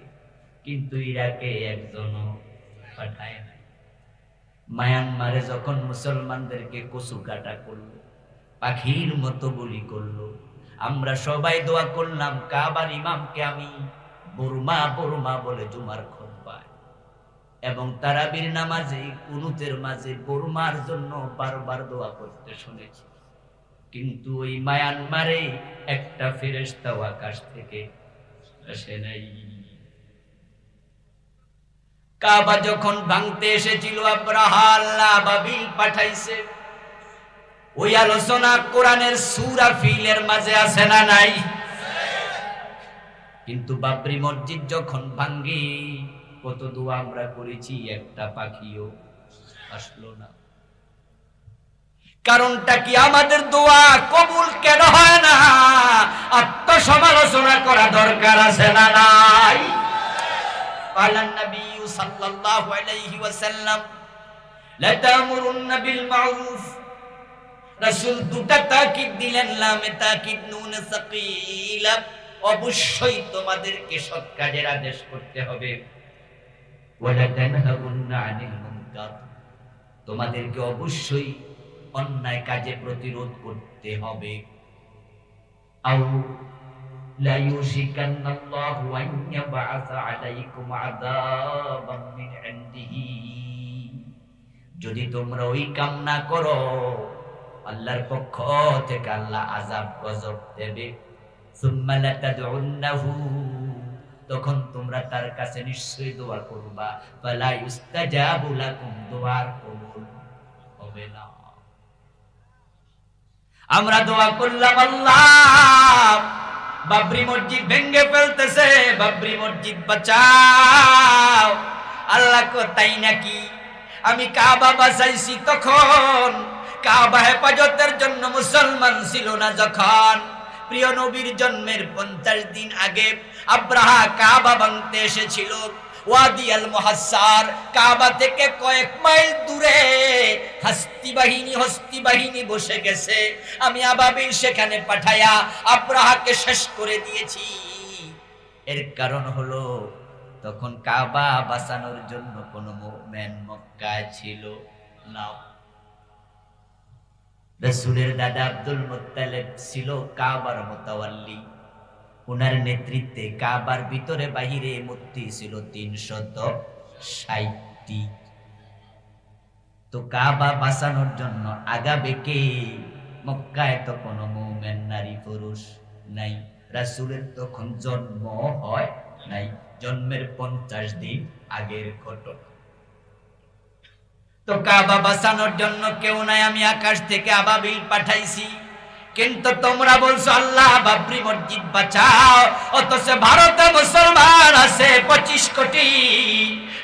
কিন্তু ইরাকে একজনও পাঠায় নাই। মায়ানমারে যখন মুসলমানদেরকে কচু কাটা করলো, পাখির মতো গুলি করলো, আমরা সবাই দোয়া করলাম কাবার ইমামকে আমি বুরমা বুরমা বলে জুমার খুতবায় এবং তারাবির নামাজে কুনুতের মাঝে বুরমার জন্য বারবার দোয়া করতে শুনেছি। কিন্তু ওই মায়ানমারে একটা ফেরেশতাও আকাশ থেকে আসে নাই। কাবা যখন ভাঙতে এসেছিল আব্রাহা আল্লাহ বাবিল পাঠাইছে। ওই আলোচনা কোরআনের সূরা ফিলের মাঝে আছে না নাই? কিন্তু বাবরি মসজিদ যখন ভাঙ্গে কত দোয়া আমরা করেছি, একটা পাখিও আসলো না। কারণটা কি? আমাদের দোয়া কবুল কেন হয় না? আত্মসমালোচনা করা দরকার আছে না নাই? কালান নবী সাল্লাল্লাহু আলাইহি ওয়াসাল্লাম লা তা'মুরুন্না বিল মা'রুফ। রাসূল দুটা তাকিদ দিলেন, লামে তাকিদ নুন সাকিলা, অবশ্যই তোমাদেরকে সৎ কাজের আদেশ করতে হবে। ওয়ালা তানহাউন্না আনিল মুনকার, তোমাদেরকে অবশ্যই অন্যায় কাজে প্রতিরোধ করতে হবে। আও লা ইউশিকান্নাল্লাহু আন ইয়াবআসা আলাইকুম আযাবাম মিন ইনদিহি, যদি তোমরা ওই কাম না করো আল্লাহর পক্ষ থেকে আল্লাহ আযাব গজব দেবে। সুম্মা লা তাদউন্নাহু, তখন তোমরা তার কাছে নিশ্চয়ই দোয়া করবা। ফালা ইউস্তাজাবু লাকুম, দোয়ার কবুল হবে না। আমরা দোয়া করলাম আল্লাহ বাবরি মসজিদ ভেঙে ফেলতেছে, বাবরি মসজিদ বাঁচাও। আল্লাহ কো তাই নাকি? আমি কাবা বাঁচাইছি তখন, কাবা হেফাজতের জন্য মুসলমান ছিল না যখন। প্রিয় নবীর জন্মের 50 দিন আগে আব্রাহা কাবা ভাঙতে এসেছিল। ওয়াদি আল মুহাসসার, কাবা থেকে কয়েক মাইল দূরে হস্তি বাহিনী বসে গেছে। আমি আবাবিল সেখানে পাঠায়া আব্রাহাকে শেষ করে দিয়েছি। এর কারণ হলো তখন কাবা বাঁচানোর জন্য কোনো মুমিন মক্কায় ছিল না। রাসূলের দাদা আব্দুল মুত্তালিব ছিল কাবার মুতাওয়াল্লি। উনার নেতৃত্বে কাবার ভিতরে বাহিরে মূর্তি ছিল 360টি। তো কাবা বাঁচানোর জন্য আগাবে কে? মক্কায় তো কোনো মুমিন নারী পুরুষ নাই। রাসূলের তখন জন্ম হয় নাই, জন্মের 50 দিন আগের ঘটনা। তো কাবা বাঁচানোর জন্য কেউ নাই, আমি আকাশ থেকে আবাবিল পাঠাইছি। কিন্তু তোমরা বলছো আল্লাহ বাবরি মসজিদ বাঁচাও, অথচ ভারতে মুসলমান আছে 25 কোটি,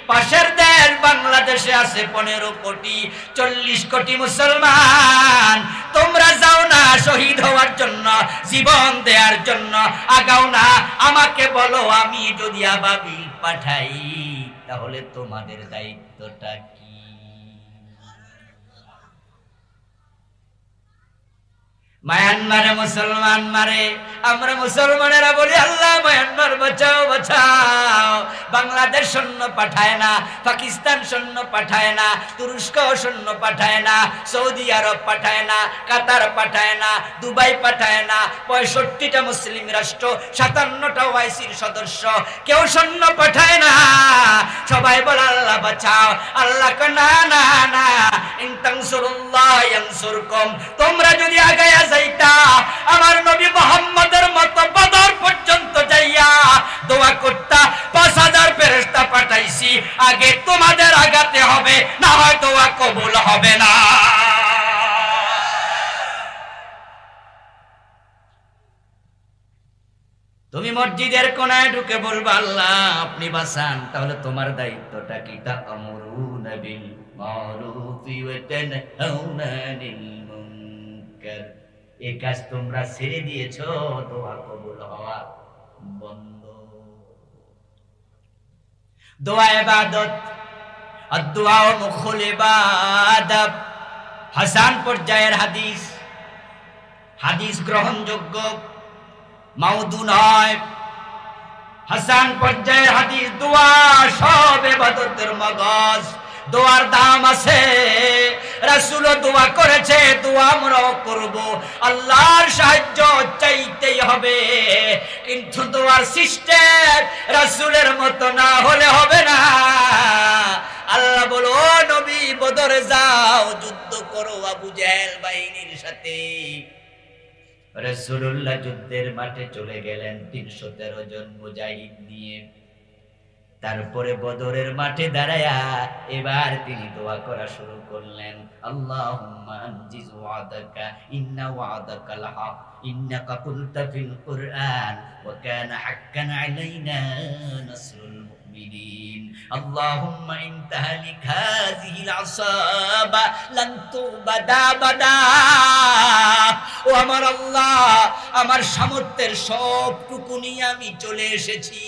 পাশের দেশ বাংলাদেশে আছে 15 কোটি, 40 কোটি মুসলমান। তোমরা যাও না শহীদ হওয়ার জন্য, জীবন দেওয়ার জন্য, আগাও না। আমাকে বলো আমি যদি আবাবিল পাঠাই তাহলে তোমাদের দায়িত্বটা কি? মায়ানমারে মুসলমান মারে, আমরা মুসলমানেরা বলি আল্লাহ মায়ানমার বাঁচাও বাঁচাও। বাংলাদেশ সৈন্য পাঠায় না, পাকিস্তান সৈন্য পাঠায় না, তুরস্ক সৈন্য পাঠায় না, সৌদি আরব পাঠায় না, কাতার পাঠায় না, দুবাই পাঠায় না। 65টা মুসলিম রাষ্ট্র, 57টা ওআইসির সদস্য, কেউ সৈন্য পাঠায় না। সবাই বলে আল্লাহ বাঁচাও। আল্লাহ কে না না না, ইন তানসুরুল্লাহ ইয়ানসুরকুম, তোমরা যদি আগায়া যাইতা আমার নবী মুহাম্মদের মতো বদর পর্যন্ত যাইয়া দোয়া করতা, 5000 ফেরেশতা পাঠাইছি, আগে তোমাদের আগাতে হবে, না হয় দোয়া কবুল হবে না। তুমি মসজিদের কোনায় ঢুকে বলবা আল্লাহ আপনি বাঁচান, তাহলে তোমার দায়িত্বটা কি? তা'মুরুনা বিল মারুফি ওয়া তানহাউনা আনিল মুনকার। এই কাজ তোমরা ছেড়ে দিয়েছো, দোয়া কবুল হওয়া বন্ধ। দোয়া ইবাদত, আর দোয়া মুখুল ইবাদত। হাসান পর্যায়ের হাদিস, হাদিস গ্রহণযোগ্য, মাউদু নয়। হাসান পর্যায়ের হাদিস। দোয়া সব ইবাদতের মগজ, দোয়ার দাম আছে। রাসূল দোয়া করেছে, দোয়া আমরাও করব। আল্লাহর সাহায্য চাইতেই হবে, কিন্তু দোয়ার সিস্টেম রাসূলের মতো না হলে হবে না। আল্লাহ বলো নবী বদরে যাও, যুদ্ধ করো আবু জেহেল বাহিনীর সাথে। রাসূলুল্লাহ যুদ্ধের মাঠে চলে গেলেন ৩১৩ জন মুজাহিদ নিয়ে। তারপরে বদরের মাঠে দাঁড়ায়া এবার তিনি দোয়া করা শুরু করলেন, আল্লাহুম্মা আনজিজ ওয়াদাকা ইন্না ওয়াদাকাল হক ইন্নাকা কুলতা ফিল কুরআন ওয়া কানা হাক্কান আলাইনা নাসরুল মুমিনিন। আল্লাহুম্মা ইন তাহলিক হাযিহিল আসাবা লান তুবাদা বাদা। ও আমার আল্লাহ, আমার সামর্থ্যের সবটুকু নিয়ে আমি চলে এসেছি,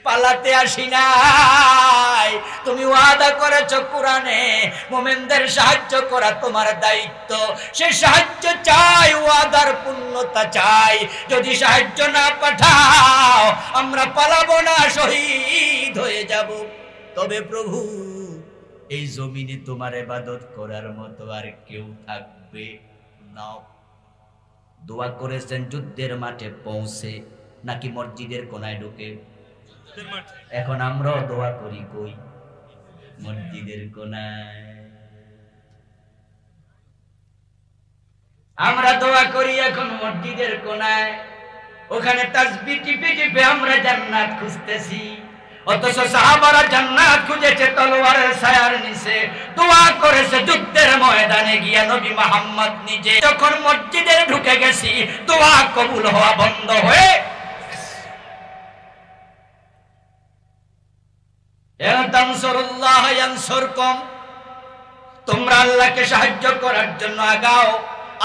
পালাতে আসি নাই। তুমি ওয়াদা করেছো কোরআনে মুমিনদের সাহায্য করা তোমার দায়িত্ব। সে সাহায্য চাই, ওয়াদার পূর্ণতা চাই। যদি সাহায্য না পাঠাও আমরা পালাবো না, শহীদ হয়ে যাব। তবে প্রভু এই জমিনে তোমার ইবাদত করার মতো আর কেউ থাকবে না। দোয়া করেছেন যুদ্ধের মাঠে পৌঁছে, নাকি মসজিদের কোনায় ঢুকে? এখন আমরাও দোয়া করি কই? মসজিদের কোনায়। আমরা দোয়া করি এখন মসজিদের কোনায়, ওখানে তাসবিহ টিপে টিপে আমরা জান্নাত খুঁজতেছি। অথচ সাহাবারা জান্নাত খুঁজেছে তলোয়ারের ছায়ার নিচে, দোয়া করেছে যুদ্ধের ময়দানে গিয়া। নবী মুহাম্মদ নিজে যখন মসজিদে ঢুকে গেছি, দোয়া কবুল হওয়া বন্ধ হয়ে তোমরা আল্লাহকে সাহায্য করার জন্য আগাও,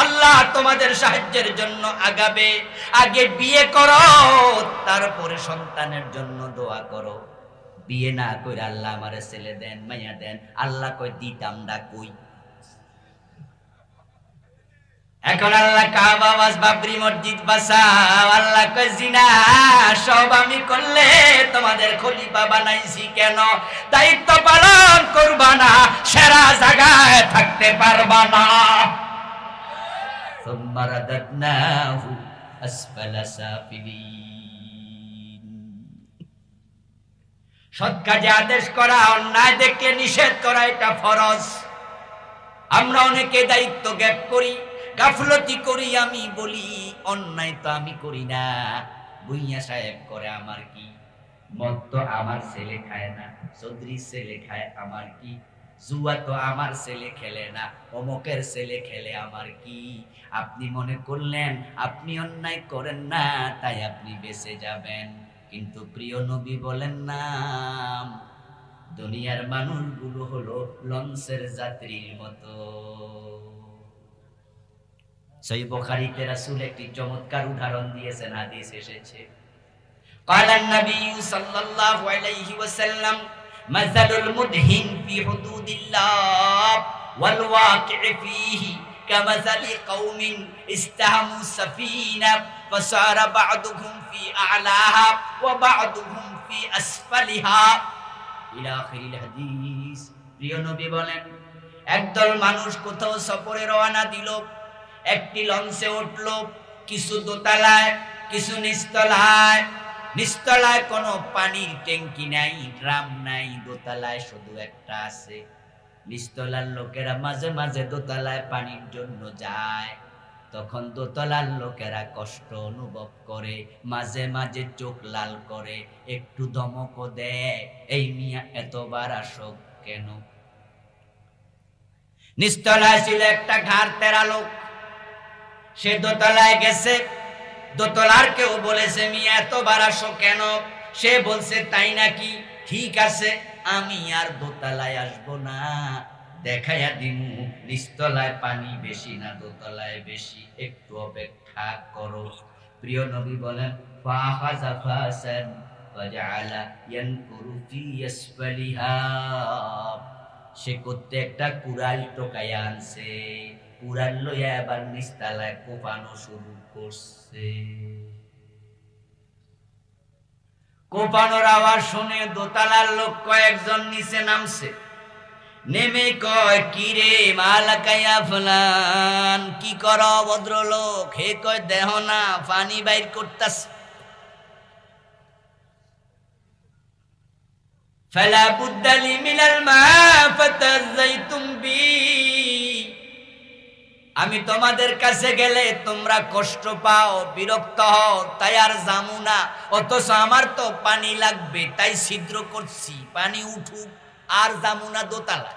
আল্লাহ তোমাদের সাহায্যের জন্য আগাবে। আগে বিয়ে করো, তারপরে সন্তানের জন্য দোয়া করো। বিয়ে না কইরা আল্লাহ আমারে ছেলে দেন, মাইয়া দেন, আল্লাহ কই দিতাম না কই? এখন আল্লাহ কাবা বাস বাবরি মসজিদ বাসাও, আল্লাহ কই জিনা সব আমি করলে তোমাদের খলিফা বানাইছি কেন? দায়িত্ব পালন করবা না, সেরা জায়গায় থাকতে পারবা না। সুম্মা রাদাদনাহু আসফালা সাফিলিন। সৎ কাজে আদেশ করা, অন্যায় দেখে নিষেধ করা, এটা ফরজ। আমরা অনেকে দায়িত্ব গ্যাপ করি, গাফলতি করি। আমি বলি অন্যায় তো আমি করি না, ভুইয়া সাহেব করে, আমার কি? মদ তো আমার ছেলে খায় না, চৌধুরী ছেলে খায়, আমার কি? জুয়া তো আমার ছেলে খেলে না, অমুকের ছেলে খেলে, আমার কি? আপনি মনে করলেন আপনি অন্যায় করেন না, তাই আপনি বেঁচে যাবেন। কিন্তু প্রিয় নবী বলেন না, দুনিয়ার মানুষগুলো হলো লঞ্চের যাত্রীর মতো। সহিহ বুখারীতে রাসূল একটি চমৎকার উদাহরণ দিয়েছেন, হাদিস এসেছে। ক্বালান নবী সাল্লাল্লাহু আলাইহি ওয়াসাল্লাম, মাসালুল মুদহিন ফি হুদুদিল্লাহ ওয়াল ওয়াকি'ু ফীহি কামাসালি কওমিন ইস্তাহামু সাফিনা ফাসারা বা'দুহুম ফি আ'লাহা ওয়া বা'দুহুম ফি আসফালিহা ইলা আখিরিল হাদিস। প্রিয় নবী বলেন, একদল মানুষ কোথাও সফরে রওনা দিল, একটি লঞ্চে উঠল, কিছু দোতলায়, কিছু নিচতলায়। নিচতলায় কোনো পানির ট্যাঙ্কি নাই, ড্রাম নাই, দোতলায় শুধু একটা আছে। নিচতলার লোকেরা মাঝে মাঝে দোতলায় পানির জন্য যায়, তখন দোতলার লোকেরা কষ্ট অনুভব করে, মাঝে মাঝে চোখ লাল করে, একটু ধমকও দেয়, এই মিয়া এতবার আসো কেন? নিচতলায় ছিল একটা ঘাড় তেরা লোক, সে দোতলায় গেছে, দোতলার কেউ বলেছে মিয়া এতবার আসো কেন? সে বলছে তাই নাকি, ঠিক আছে আমি আর দোতলায় আসবো না, দেখাইয়া দিমু নিচতলায় পানি বেশি না দোতলায় বেশি, একটু অপেক্ষা করো। প্রিয় নবী বলেন ফাখাযা ফাসান ওয়াজআলা ইয়ানকুরু ফি আসফালিহা, সে করতে একটা কুড়াল টোকাইয়া আনছে, কুড়াল লইয়া এবার নিচতলায় কোপানো শুরু করছে। কোপানোর আওয়াজ শুনে দোতলার লোক কয়েকজন নিচে নামছে, নেমে কয় কি রে মালাকায়া ফুলান, কি কর ভদ্রলোক? হে কয় দেহ না পানি বাইর করতাছে। ফালা বুদ্দা লি মিনাল মা ফাতাযাইতুম বি, আমি তোমাদের কাছে গেলে তোমরা কষ্ট পাও, বিরক্ত হও, তাই আর যামু না, অথচ আমার তো পানি লাগবে তাই ছিদ্র করছি, পানি উঠুক আর যামু না দোতলা।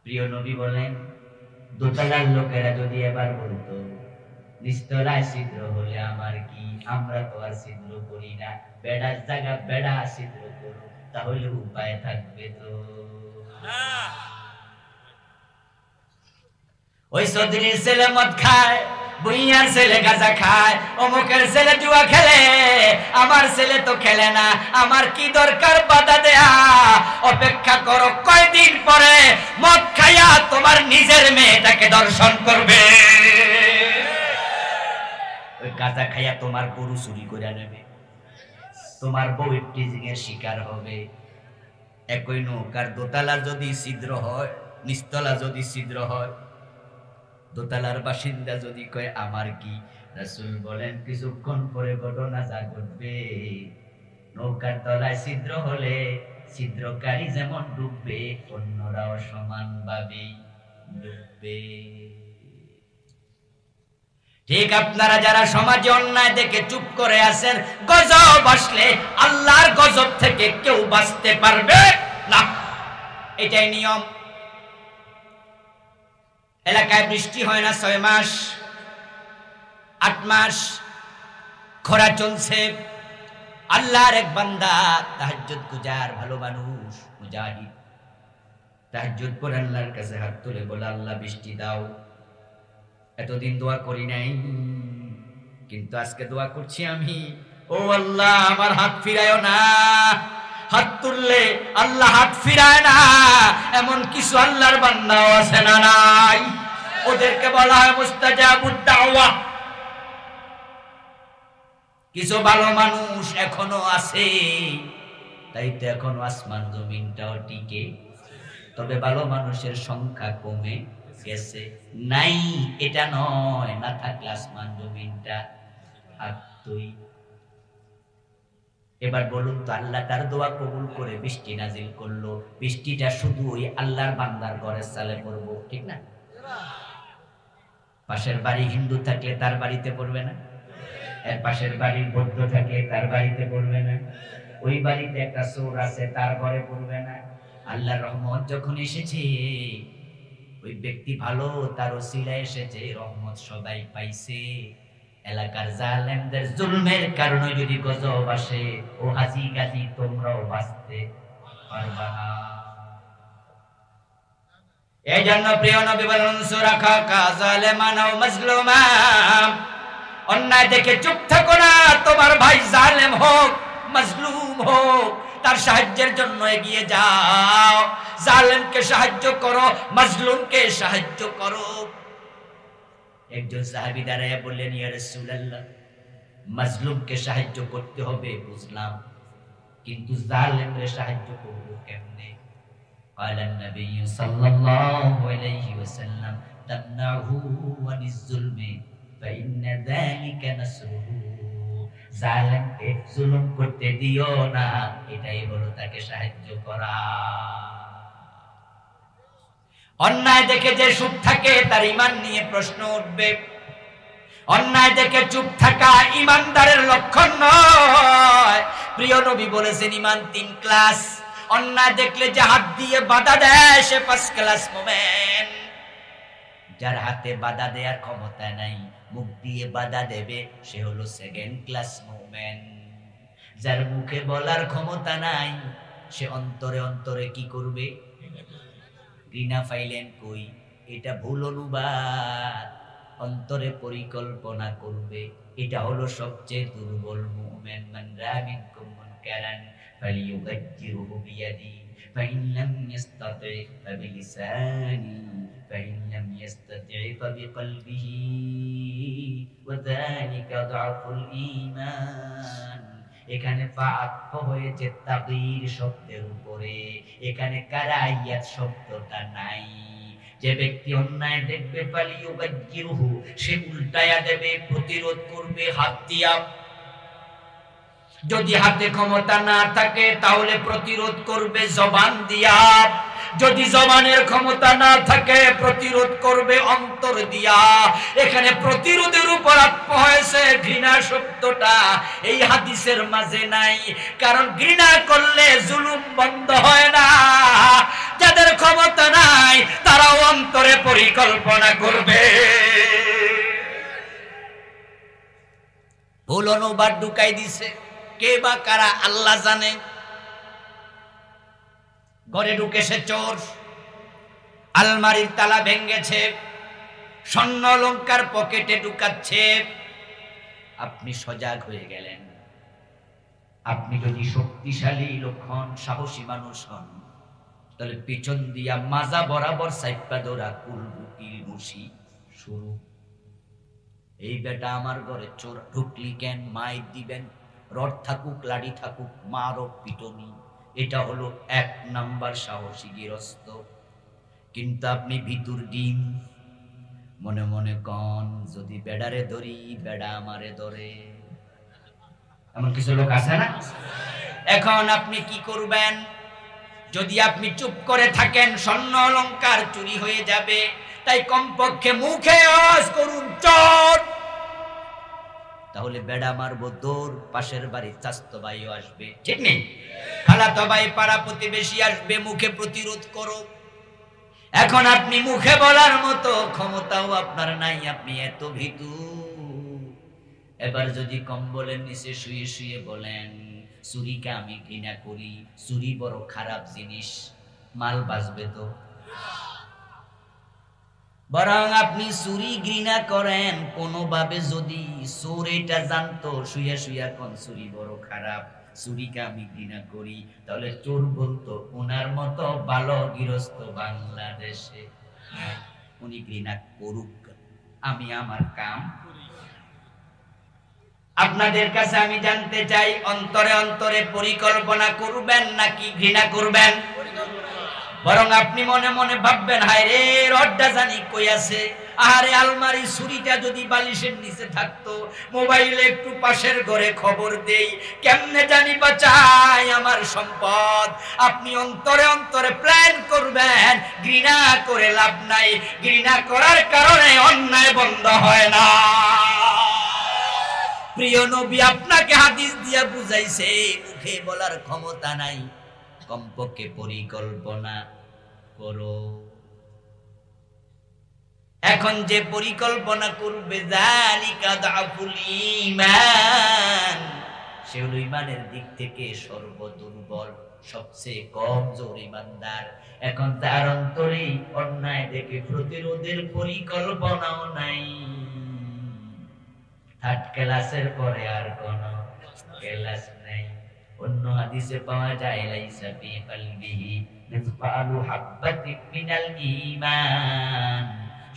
প্রিয় নবী বলেন দোতলার লোকেরা যদি এবার বলতো নিচতলায় ছিদ্র হলে আমার কি, আমরা তো আর ছিদ্র করি না, বেড়ার জায়গা বেড়া ছিদ্র করো, তাহলে উপায় থাকবে তো না। ওই চৌধুরীর ছেলে মদ খায়, বুইয়ার ছেলে গাঁজা খায়, অমুকের ছেলে জুয়া খেলে, আমার ছেলে তো খেলে না, আমার কি দরকার বাধা দেয়া? অপেক্ষা করো কয়দিন পরে মদ খাইয়া তোমার নিজের মেয়েটাকে দর্শন করবে, ওই গাঁজা খাইয়া তোমার গরু চুরি করে নেবে, তোমার বউ টিজিং এর শিকার হবে। একই নৌকার দোতলা যদি ছিদ্র হয়, নিচতলা যদি ছিদ্র হয়, দোতলার বাসিন্দা যদি কয় আমার কি, রাসূল বলেন কিছুক্ষণ পরে ঘটনা যা ঘটবে, নৌকার তলায় ছিদ্র হলে ছিদ্রকারী যেমন ডুববে অন্যরাও সমানভাবে ডুববে। ঠিক আপনারা যারা সমাজে অন্যায় দেখে চুপ করে আছেন, গজব আসলে আল্লাহর গজব থেকে কেউ বাঁচতে পারবে না, এটাই নিয়ম। এলাকায় বৃষ্টি হয় না 6 মাস 8 মাস, খরা চলছে, আল্লাহর এক বান্দা তাহাজ্জুদ গুজার ভালো মানুষ মুজাহিদ, তাহাজ্জুদ পড়ে আল্লাহর কাছে হাত তুলে বলে আল্লাহ বৃষ্টি দাও, এতদিন দোয়া করি নাই কিন্তু আজকে দোয়া করছি আমি, ও আল্লাহ আমার হাত ফিরায়ও না। হাত তুললে আল্লাহ হাত ফিরায় না, এমন কিছু আল্লাহর বান্দাও আছে না নাই? ওদেরকে বলা হয় মুস্তাজাবুদ দাওয়া। কিছু ভালো মানুষ এখনো আছে, তাই তো এখনো আসমান জমিনটাও টিকে, তবে ভালো মানুষের সংখ্যা কমে গেছে। নাই এটা নয়, না থাকলে আসমান জমিনটা থাকতই। এবার বলুন তো আল্লাহ তার দোয়া কবুল করে বৃষ্টি নাজিল করলো, বৃষ্টিটা শুধু ওই আল্লাহর বান্দার ঘরের চালে পড়বো, ঠিক না? পাশের বাড়ি হিন্দু থাকলে তার বাড়িতে পড়বে না, এর পাশের বাড়ির বৌদ্ধ থাকলে তার বাড়িতে পড়বে না, ওই বাড়িতে একটা চোর আছে তার ঘরে পড়বে না। আল্লাহর রহমত যখন এসেছে, ওই ব্যক্তি ভালো, তার ওসিলায় এসেছে, রহমত সবাই পাইছে। এলাকার জালেমদের জুলমের কারণে যদি গজব আসে, ও হাজি গাজি তোমরাও বাঁচতে পারবা না। এই জন্য প্রিয় নবী বলেন সুরাখা কা জালেমান ও মাজলুমা, অন্যায় দেখে চুপ থাকো না, তোমার ভাই জালেম হোক মাজলুম হোক, তার সাহায্যের জন্য এগিয়ে যাও, জালেমকে সাহায্য করো, মাজলুমকে সাহায্য করো। একজন সাহাবী দাঁড়ায় বললেন ইয়া রাসূলুল্লাহ, মাজলুমকে সাহায্য করতে হবে বুঝলাম, কিন্তু জালেমকে সাহায্য করব কেমনে? قال النبي صلى الله عليه وسلم تمنعه عن الظلم فإن ذلك نصره, জালেমকে জুলুম করতে দিও না, এটাই হলো তাকে সাহায্য করা। অন্যায় দেখে যে চুপ থাকে তার ঈমান নিয়ে প্রশ্ন উঠবে, অন্যায় দেখে চুপ থাকা ঈমানদারের লক্ষণ নয়। প্রিয় নবী বলেছেন ঈমান 3 ক্লাস, অন্যায় দেখলে যে হাত দিয়ে বাধা দেয় সে 5 ক্লাস মোমেন, যার হাতে বাধা দেওয়ার ক্ষমতা নাই মুখ দিয়ে বাধা দেবে, সে হলো সেকেন্ড ক্লাস মুমিন। যার মুখে বলার ক্ষমতা নাই, সে অন্তরে অন্তরে কি করবে? ঘৃণা ফাইলেন কই? এটা ভুল অনুবাদ। অন্তরে পরিকল্পনা করবে, এটা হলো সবচেয়ে দুর্বল মুমিন। মান রামিনকুম মুনকারান ফালিয়ুগাজ্জিরহু বিয়াদি ফাইন লাম ইস্তাতি ফাবিলিসানি ফাইন লাম ইস্তাতি ফাবিকলবিহি ওয়া যালিকা যাফুল ঈমান। এখানে ফাআতফ হয়েছে তাগয়ীর শব্দের উপরে, এখানে কারাইয়াত শব্দটা নাই। যে ব্যক্তি অন্যায় দেখবে ফালিয়ুগাজ্জিরহু, সে উল্টায়া দেবে, প্রতিরোধ করবে হাত দিয়া। যদি হাতে ক্ষমতা না থাকে তাহলে প্রতিরোধ করবে জবান দিয়া। যদি জবানের ক্ষমতা না থাকে প্রতিরোধ করবে অন্তর দিয়া। এখানে প্রতিরোধের উপর আত্ম হয়েছে, ঘৃণা শব্দটা এই হাদিসের মাঝে নাই। কারণ ঘৃণা করলে জুলুম বন্ধ হয় না। যাদের ক্ষমতা নাই তারাও অন্তরে পরিকল্পনা করবে। ভুল অনুবাদ ঢুকাই দিছে, কে বা কারা আল্লাহ জানে। ঘরে ঢুকেছে চোর, আলমারির তালা ভেঙেছে, স্বর্ণ অলংকার পকেটে ঢুকাচ্ছে। আপনি সজাগ হয়ে গেলেন। আপনি যদি শক্তিশালী লোক হন, সাহসী মানুষ হন, তাহলে পিছন দিয়া মাজা বরাবর সাইপা ধরা কুলবুকির মুশি শুরু। এই বেটা আমার ঘরে চোর, ঢুকলি কেন? মাই দিবেন, রড থাকুক লাঠি থাকুক, মারো পিটনি। এটা হলো 1 নাম্বার সাহসী গৃহস্থ। কিন্তু আপনি ভিতর ডিম, মনে মনে কন যদি বেড়ারে ধরি বেড়া আমারে ধরে। এমন কিছু লোক আছে না? এখন আপনি কি করবেন? যদি আপনি চুপ করে থাকেন স্বর্ণ অলংকার চুরি হয়ে যাবে। তাই কমপক্ষে মুখে আওয়াজ করুন চোর, তাহলে বেড়া মারবো দৌড়। পাশের বাড়ির চাচতো ভাইও আসবে, ঠিক নেই? খালাতো ভাই পাড়া প্রতিবেশী আসবে, মুখে প্রতিরোধ করো। এখন আপনি মুখে বলার মতো ক্ষমতাও আপনার নাই, আপনি এত ভীতু। এবার যদি কম্বলের নিচে শুয়ে শুয়ে বলেন চুরিকে আমি ঘৃণা করি, চুরি বড় খারাপ জিনিস, মাল বাঁচবে তো? বরং আপনি চুরি ঘৃণা করেন কোনোভাবে। যদি চোর এটা জানতো, শুয়ে শুয়ে কোন চুরি বড় খারাপ, চুরিকে আমি ঘৃণা করি, তাহলে চোর বলতো ওনার মতো ভালো গৃহস্থ বাংলাদেশে। উনি ঘৃণা করুক, আমি আমার কাম। আপনাদের কাছে আমি জানতে চাই, অন্তরে অন্তরে পরিকল্পনা করবেন নাকি ঘৃণা করবেন? বরং আপনি মনে মনে ভাববেন, হায় রে রড্ডা জানি কই আছে। আরে আলমারি ছুরিটা যদি বালিশের নিচে থাকতো, মোবাইলে একটু পাশের ঘরে খবর দেই, কেমনে জানি বাঁচাই আমার সম্পদ। আপনি অন্তরে অন্তরে প্ল্যান করবেন, ঘৃণা করে লাভ নাই। ঘৃণা করার কারণে অন্যায় বন্ধ হয় না। প্রিয় নবী আপনাকে হাদিস দিয়া বুঝাইছে, মুখে বলার ক্ষমতা নাই, কমপক্ষে পরিকল্পনা করো। এখন যে পরিকল্পনা করবে যালিকা দাফুল ঈমান, সে হলো ঈমানের দিক থেকে সর্বদুর্বল, সবচেয়ে কমজোর ঈমানদার। এখন তার অন্তরে অন্যায় দেখে প্রতিরোধের পরিকল্পনাও নাই। 3rd ক্লাসের পরে আর কোন ক্লাস নাই। অন্য হাদিসে পাওয়া যায় লাইসা ফি কলবিহি মিসকালু হাববাতিন মিনাল ঈমান।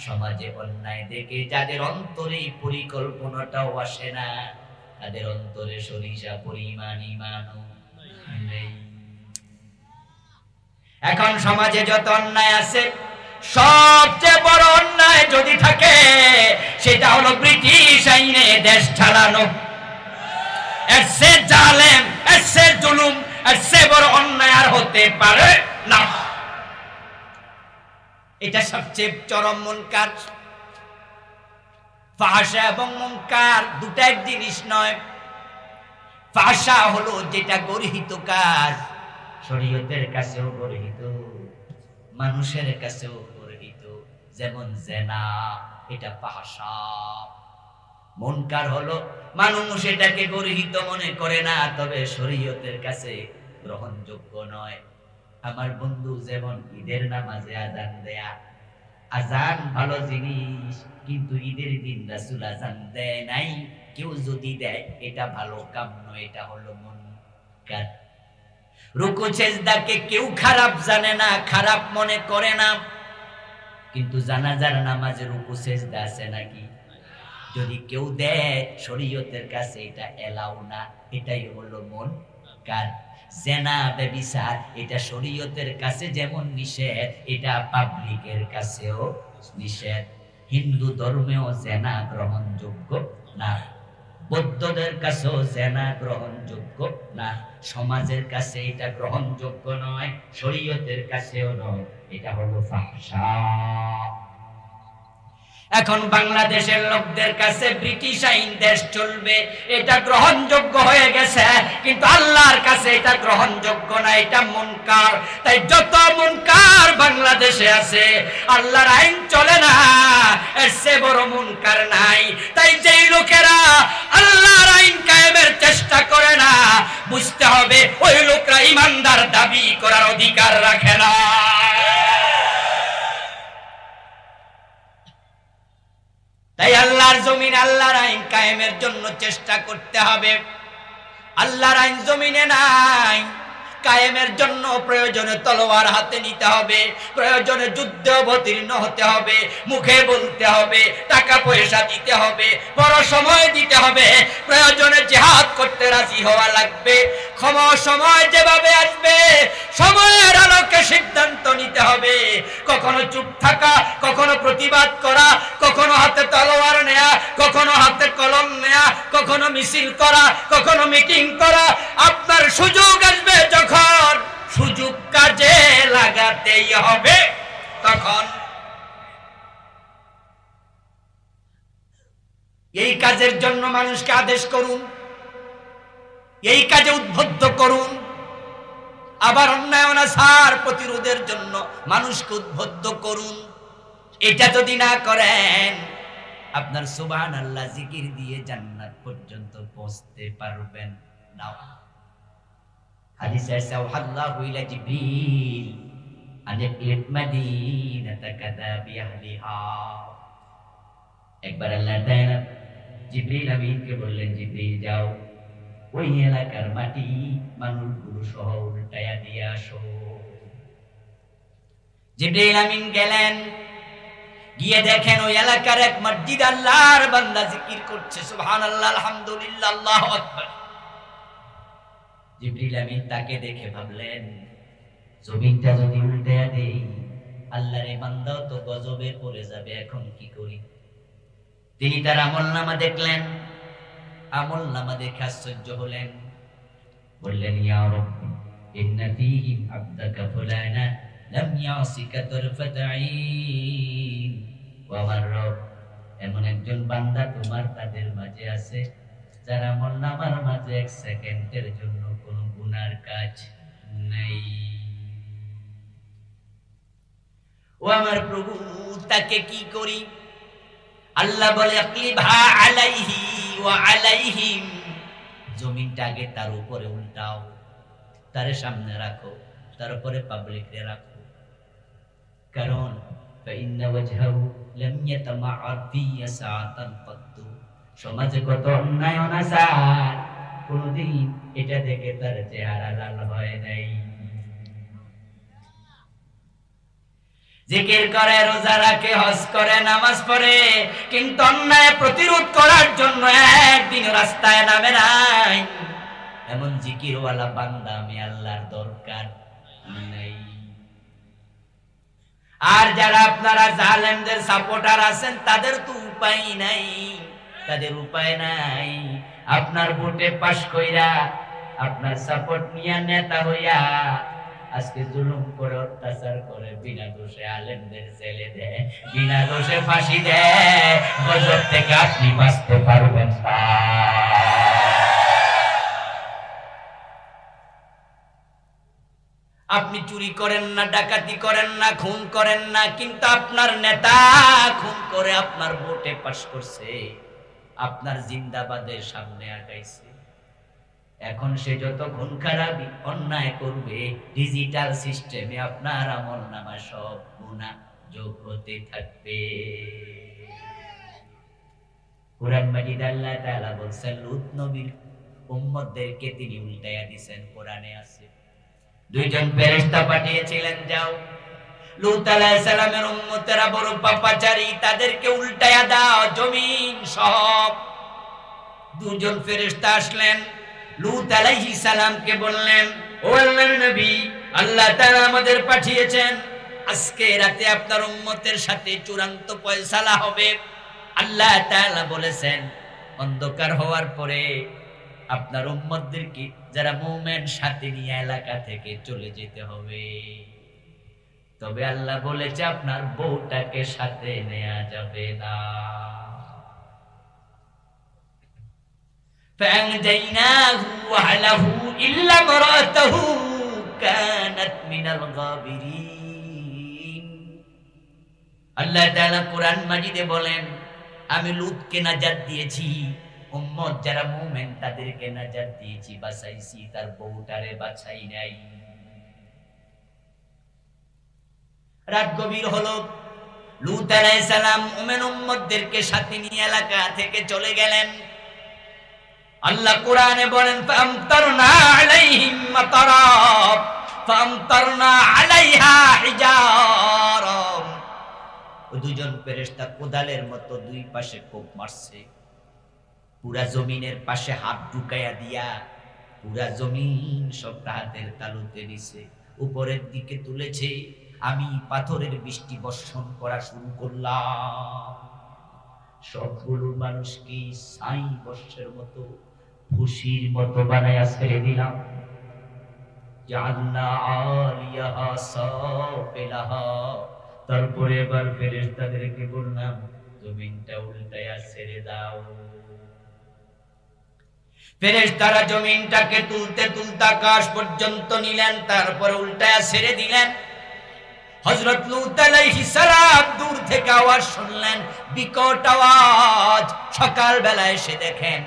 সমাজে অন্যায় দেখে যাদের অন্তরে পরিকল্পনাটাও আসে না, তাদের অন্তরে সরিষা পরিমাণ ঈমানও নেই। এখন সমাজে যত অন্যায় আছে, সবচেয়ে বড় অন্যায় যদি থাকে সেটা হলো ব্রিটিশ আইনে দেশ চালানো। এসে জালেম, এসে জুলুম, এসে বড় অন্যায় আর হতে পারে না। এটা সবচেয়ে চরম মুনকার। ফাহশা এবং মুনকার দুটো এক জিনিস নয়। ফাহশা হলো যেটা গর্হিত কাজ, শরীয়তের কাছেও গর্হিত, মানুষের কাছেও গর্হিত। যেমন জেনা, এটা ফাহশা। মুনকার হলো মানুষ এটাকে গর্হিত মনে করে না, তবে শরীয়তের কাছে গ্রহণযোগ্য নয়। আমার বন্ধু যেমন ঈদের নামাজে আযান দেয়া, আযান ভালো জিনিস, কিন্তু ঈদের দিন রাসূল আযান দেয় নাই। কেউ যদি দেয় এটা ভালো কাম নয়, এটা হলো মুনকার। রুকু সেজদাকে কেউ খারাপ জানে না, খারাপ মনে করে না, কিন্তু জানাজার নামাজে রুকু সেজদা আছে নাকি? যদি কেউ দেয় শরীয়তের কাছে এটা এলাও না, এটাই হলো মুনকার। জেনা ব্যভিচার এটা শরীয়তের কাছে যেমন নিষেধ, এটা পাবলিকের কাছেও নিষেধ। হিন্দু ধর্মেও জেনা গ্রহণযোগ্য না, বৌদ্ধদের কাছেও জেনা গ্রহণযোগ্য না, সমাজের কাছে এটা গ্রহণযোগ্য নয়, শরীয়তের কাছেও নয়, এটা হলো ফাহশা। এখন বাংলাদেশের লোকদের কাছে ব্রিটিশ আইন দেশ চলবে, এটা গ্রহণযোগ্য হয়ে গেছে, কিন্তু আল্লাহর কাছে এটা গ্রহণযোগ্য না, এটা মুনকার। তাই যত মুনকার বাংলাদেশে আছে আল্লাহর আইন চলে না, এর চেয়ে বড় মুনকার নাই। তাই যেই লোকেরা আল্লাহর আইন কায়েমের চেষ্টা করে না, বুঝতে হবে ওই লোকরা ইমানদার দাবি করার অধিকার রাখে না। তাই আল্লাহর জমিন আল্লাহর আইন কায়েমের জন্য চেষ্টা করতে হবে। আল্লাহর আইন জমিনে নাই, কায়েমের জন্য প্রয়োজনে তলোয়ার হাতে নিতে হবে, প্রয়োজনে যুদ্ধে অবতীর্ণ হতে হবে, মুখে বলতে হবে, টাকা পয়সা দিতে হবে, বড় সময় দিতে হবে, প্রয়োজনে জিহাদ করতে রাজি হওয়া লাগবে। সময় যেভাবে আসবে সময়ের আলোকে সিদ্ধান্ত নিতে হবে। কখনো চুপ থাকা, কখনো প্রতিবাদ করা, কখনো হাতে তলোয়ার নেয়া, কখনো হাতে কলম নেয়া, কখনো মিছিল করা, কখনো মিটিং করা। আপনার সুযোগ আসবে যখন, সুযোগ কাজে লাগাতেই হবে তখন। এই কাজের জন্য মানুষকে আদেশ করুন, এই কাজে উদ্বুদ্ধ করুন। আবার অন্যায় অনাচার প্রতিরোধের জন্য মানুষকে উদ্বুদ্ধ করুন। এটা যদি না করেন, আপনার সুবহানাল্লাহ জিকির দিয়ে জান্নাত পর্যন্ত পৌঁছতে পারবেন না। হাদিসে আছে ওয়াল্লাহু ইলা জিবরিল আনিল মাদিনাতা কাদা বিআহলিহা। একবার আল্লাহ তাআলা জিবরিল আমিনকে বললেন, জিবরিল যাও ওই এলাকার মাটি মানুষগুলো সহ উল্টায়া দিয়ে আসো। জিবরিল আমিন গেলেন, গিয়ে দেখেন ওই এলাকার এক মসজিদ আল্লাহর বান্দা জিকির করছে সুবহানাল্লাহ, আলহামদুলিল্লাহ, আল্লাহু আকবার। জিবরিল আমিন তাকে দেখে ভাবলেন, জমিনটা যদি উল্টায়া দেই, আল্লাহর এই বান্দাও তো গজবে পড়ে যাবে, এখন কি করি? তিনি তার আমলনামা দেখলেন, আমলনামা দেখে আশ্চর্য হলেন, বললেন, ইয়া রাব্বি ইন্না ফীহিম আবদাকা ফুলানা লাম ইয়াসিকা তারফাতা আইন। ও আমার রব, এমন একজন বান্দা তোমার তাদের মাঝে আছে যার আমলনামার মাঝে এক সেকেন্ডের জন্য কোনো গুনার কাজ নেই। ও আমার প্রভু, তাকে কি করি? আল্লাহ বলে, আকিবহা আলাইহি ওয়া আলাইহিম, জমিনটা আগে তার উপরে উল্টাও, তার সামনে রাখো, তার উপরে পাবলিকরে রাখো। কারণ ফাইন্না ওয়াজহাহু লাম ইয়াতামাআদ ফি সাআতান কদ্দু, সমাজে কত অন্যায় অনাচার, কোনদিন এটা দেখে তার চেহারা লাল হয় নাই। জিকির করে, রোজা রাখে, হজ করে, নামাজ পড়ে, কিন্তু অন্যায় প্রতিরোধ করার জন্য একদিন রাস্তায় নামে নাই। এমন জিকিরওয়ালা বান্দা আমি আল্লাহর দরকার নাই। আর যারা আপনারা জালেমদের সাপোর্টার আছেন, তাদের তো উপায় নাই, তাদের উপায় নাই। আপনার ভোটে পাশ কইরা, আপনার সাপোর্ট নিয়া, নেতা হইয়া আজকে জুলুম করে, অত্যাচার করে, বিনা দোষে আলেমদের জেলে দেয়, বিনা দোষে ফাঁসি দেয়। গজব থেকে আপনি বাঁচতে পারবেন না। আপনি চুরি করেন না, ডাকাতি করেন না, খুন করেন না, কিন্তু আপনার নেতা খুন করে আপনার ভোটে পাশ করছে, আপনার জিন্দাবাদের সামনে আগাইছে। এখন সে যত খুন খারাপি অন্যায় করবে, ডিজিটাল সিস্টেমে আপনার আমলনামা সব গুনাহ যোগ হতে থাকবে। কুরআন মাজিদ আল্লাহ তাআলা বলেন লূত নবীর উম্মতদেরকে তিনি উল্টায়া দিবেন। কোরআনে আছে দুইজন ফেরেশতা পাঠিয়েছিলেন, যাও লূত আলাইহিস সালামের উম্মতেরা বড় পাপাচারী, তাদেরকে উল্টায়া দাও জমিন সব। দুজন ফেরেশতা আসলেন, লূত আলাইহিস সালামকে বললেন, ও আল্লাহর নবী, আল্লাহ তাআলা আমাদের পাঠিয়েছেন, আজকে রাতে আপনার উম্মতের সাথে চূড়ান্ত ফয়সালা হবে। আল্লাহ তাআলা বলেছেন অন্ধকার হওয়ার পরে আপনার উম্মতদেরকে যারা মুমিন সাথে নিয়ে এলাকা থেকে চলে যেতে হবে। তবে আল্লাহ বলেছে আপনার বউটাকে সাথে নেওয়া যাবে না। فأنجيناه وأهله إلا امرأته كانت من الغابرين। আল্লাহ তাআলা কোরআন মাজিদে বলেন আমি লূতকে নাজাত দিয়েছি, উম্মত যারা মুমিন তাদেরকে নাজাত দিয়েছি, বাঁচাইছি, তার বউটারে বাঁচাই নাই। রাত গভীর হলো, লূত আলাইহিস সালাম মুমিন উম্মতদেরকে সাথে নিয়ে এলাকা থেকে চলে গেলেন। আল্লাহ কোরআনে বলেন ফামতারনা আলাইহিম মাতারা ফামতারনা আলাইহা হিজারা। দুজন ফেরেশতা কোদালের মতো দুই পাশে কোপ মারছে, পুরা জমিনের পাশে হাত ঢুকাইয়া দিয়া পুরা জমিন সব হাতের তালুতে নিছে, উপরের দিকে তুলেছে। আমি পাথরের বৃষ্টি বর্ষণ করা শুরু করলাম, সবগুলো মানুষকে ছাই বর্ষের মতো খুশির মতো বানায়া ছেড়ে দিলাম। জাআলনা আলিয়াহা সাফিলাহা। তারপরে এবার ফেরেশতাদেরকে বললাম জমিনটা উল্টায়া ছেড়ে দাও। ফেরেশতারা জমিনটাকে তুলতে তুলতে আকাশ পর্যন্ত নিলেন, তারপরে উল্টায়া ছেড়ে দিলেন। হযরত লূত আলাইহিস সালাম দূর থেকে আওয়াজ শুনলেন, বিকট আওয়াজ। সকাল বেলা এসে দেখেন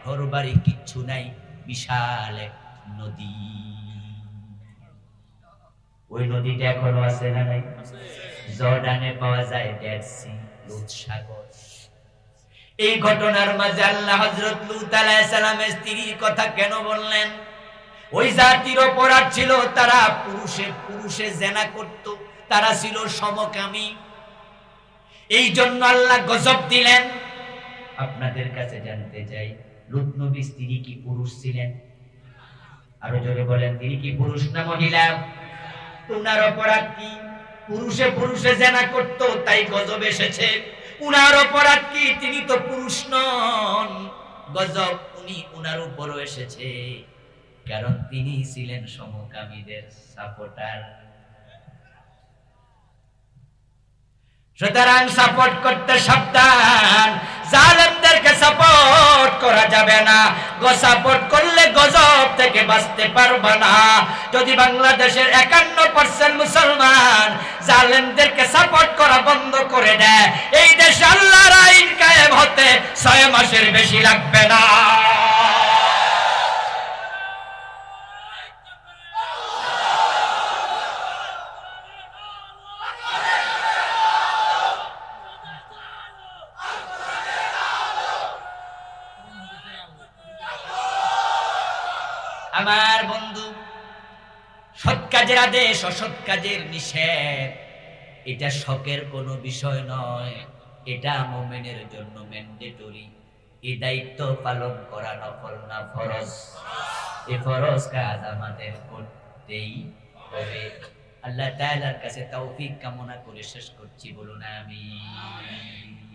ঘরবাড়ি কিচ্ছু নাই, বিশাল এক নদী। ওই নদীটা এখনো আছে না নাই? জর্ডানে পাওয়া যায় ডেড সি, লূত সাগর। এই ঘটনার মাঝে আল্লাহ হযরত লূত আলাইহিস সালামের স্ত্রীর কথা কেন বললেন? ওই জাতির অপরাধ ছিল তারা পুরুষে পুরুষে জিনা করত, তারা ছিল সমকামী। এই জন্য আল্লাহ গজব দিলেন। আপনাদের কাছে জানতে চাই লূত নবীর স্ত্রী কি পুরুষ ছিলেন? আরো জোরে বলেন, তিনি কি পুরুষ না মহিলা? উনার অপরাধ কি? পুরুষে পুরুষে জিনা করত, তাই গজব এসেছে। উনার অপরাধ কি? তিনি তো পুরুষ নন, গজব উনার উপরও এসেছে, কারণ তিনি ছিলেন সমকামীদের সাপোর্টার। সুতরাং সাপোর্ট করতে সাবধান, জালেমদেরকে সাপোর্ট করা যাবে না। সাপোর্ট করলে গজব থেকে বাঁচতে পারবে না। যদি বাংলাদেশের 51% মুসলমান জালেমদেরকে সাপোর্ট করা বন্ধ করে দেয়, এই দেশে আল্লাহর আইন কায়েম হতে 6 মাসের বেশি লাগবে না। আমার বন্ধু, সৎ কাজের আদেশ, অসৎ কাজের নিষেধ, এটা শখের কোনো বিষয় নয়, এটা মুমিনের জন্য ম্যান্ডেটরি। এই দায়িত্ব পালন করা নফল না ফরজ। এই ফরজ কাজ আমাদের করতেই হবে। আল্লাহ তাআলার কাছে তৌফিক কামনা করে শেষ করছি, বলুন আমিন।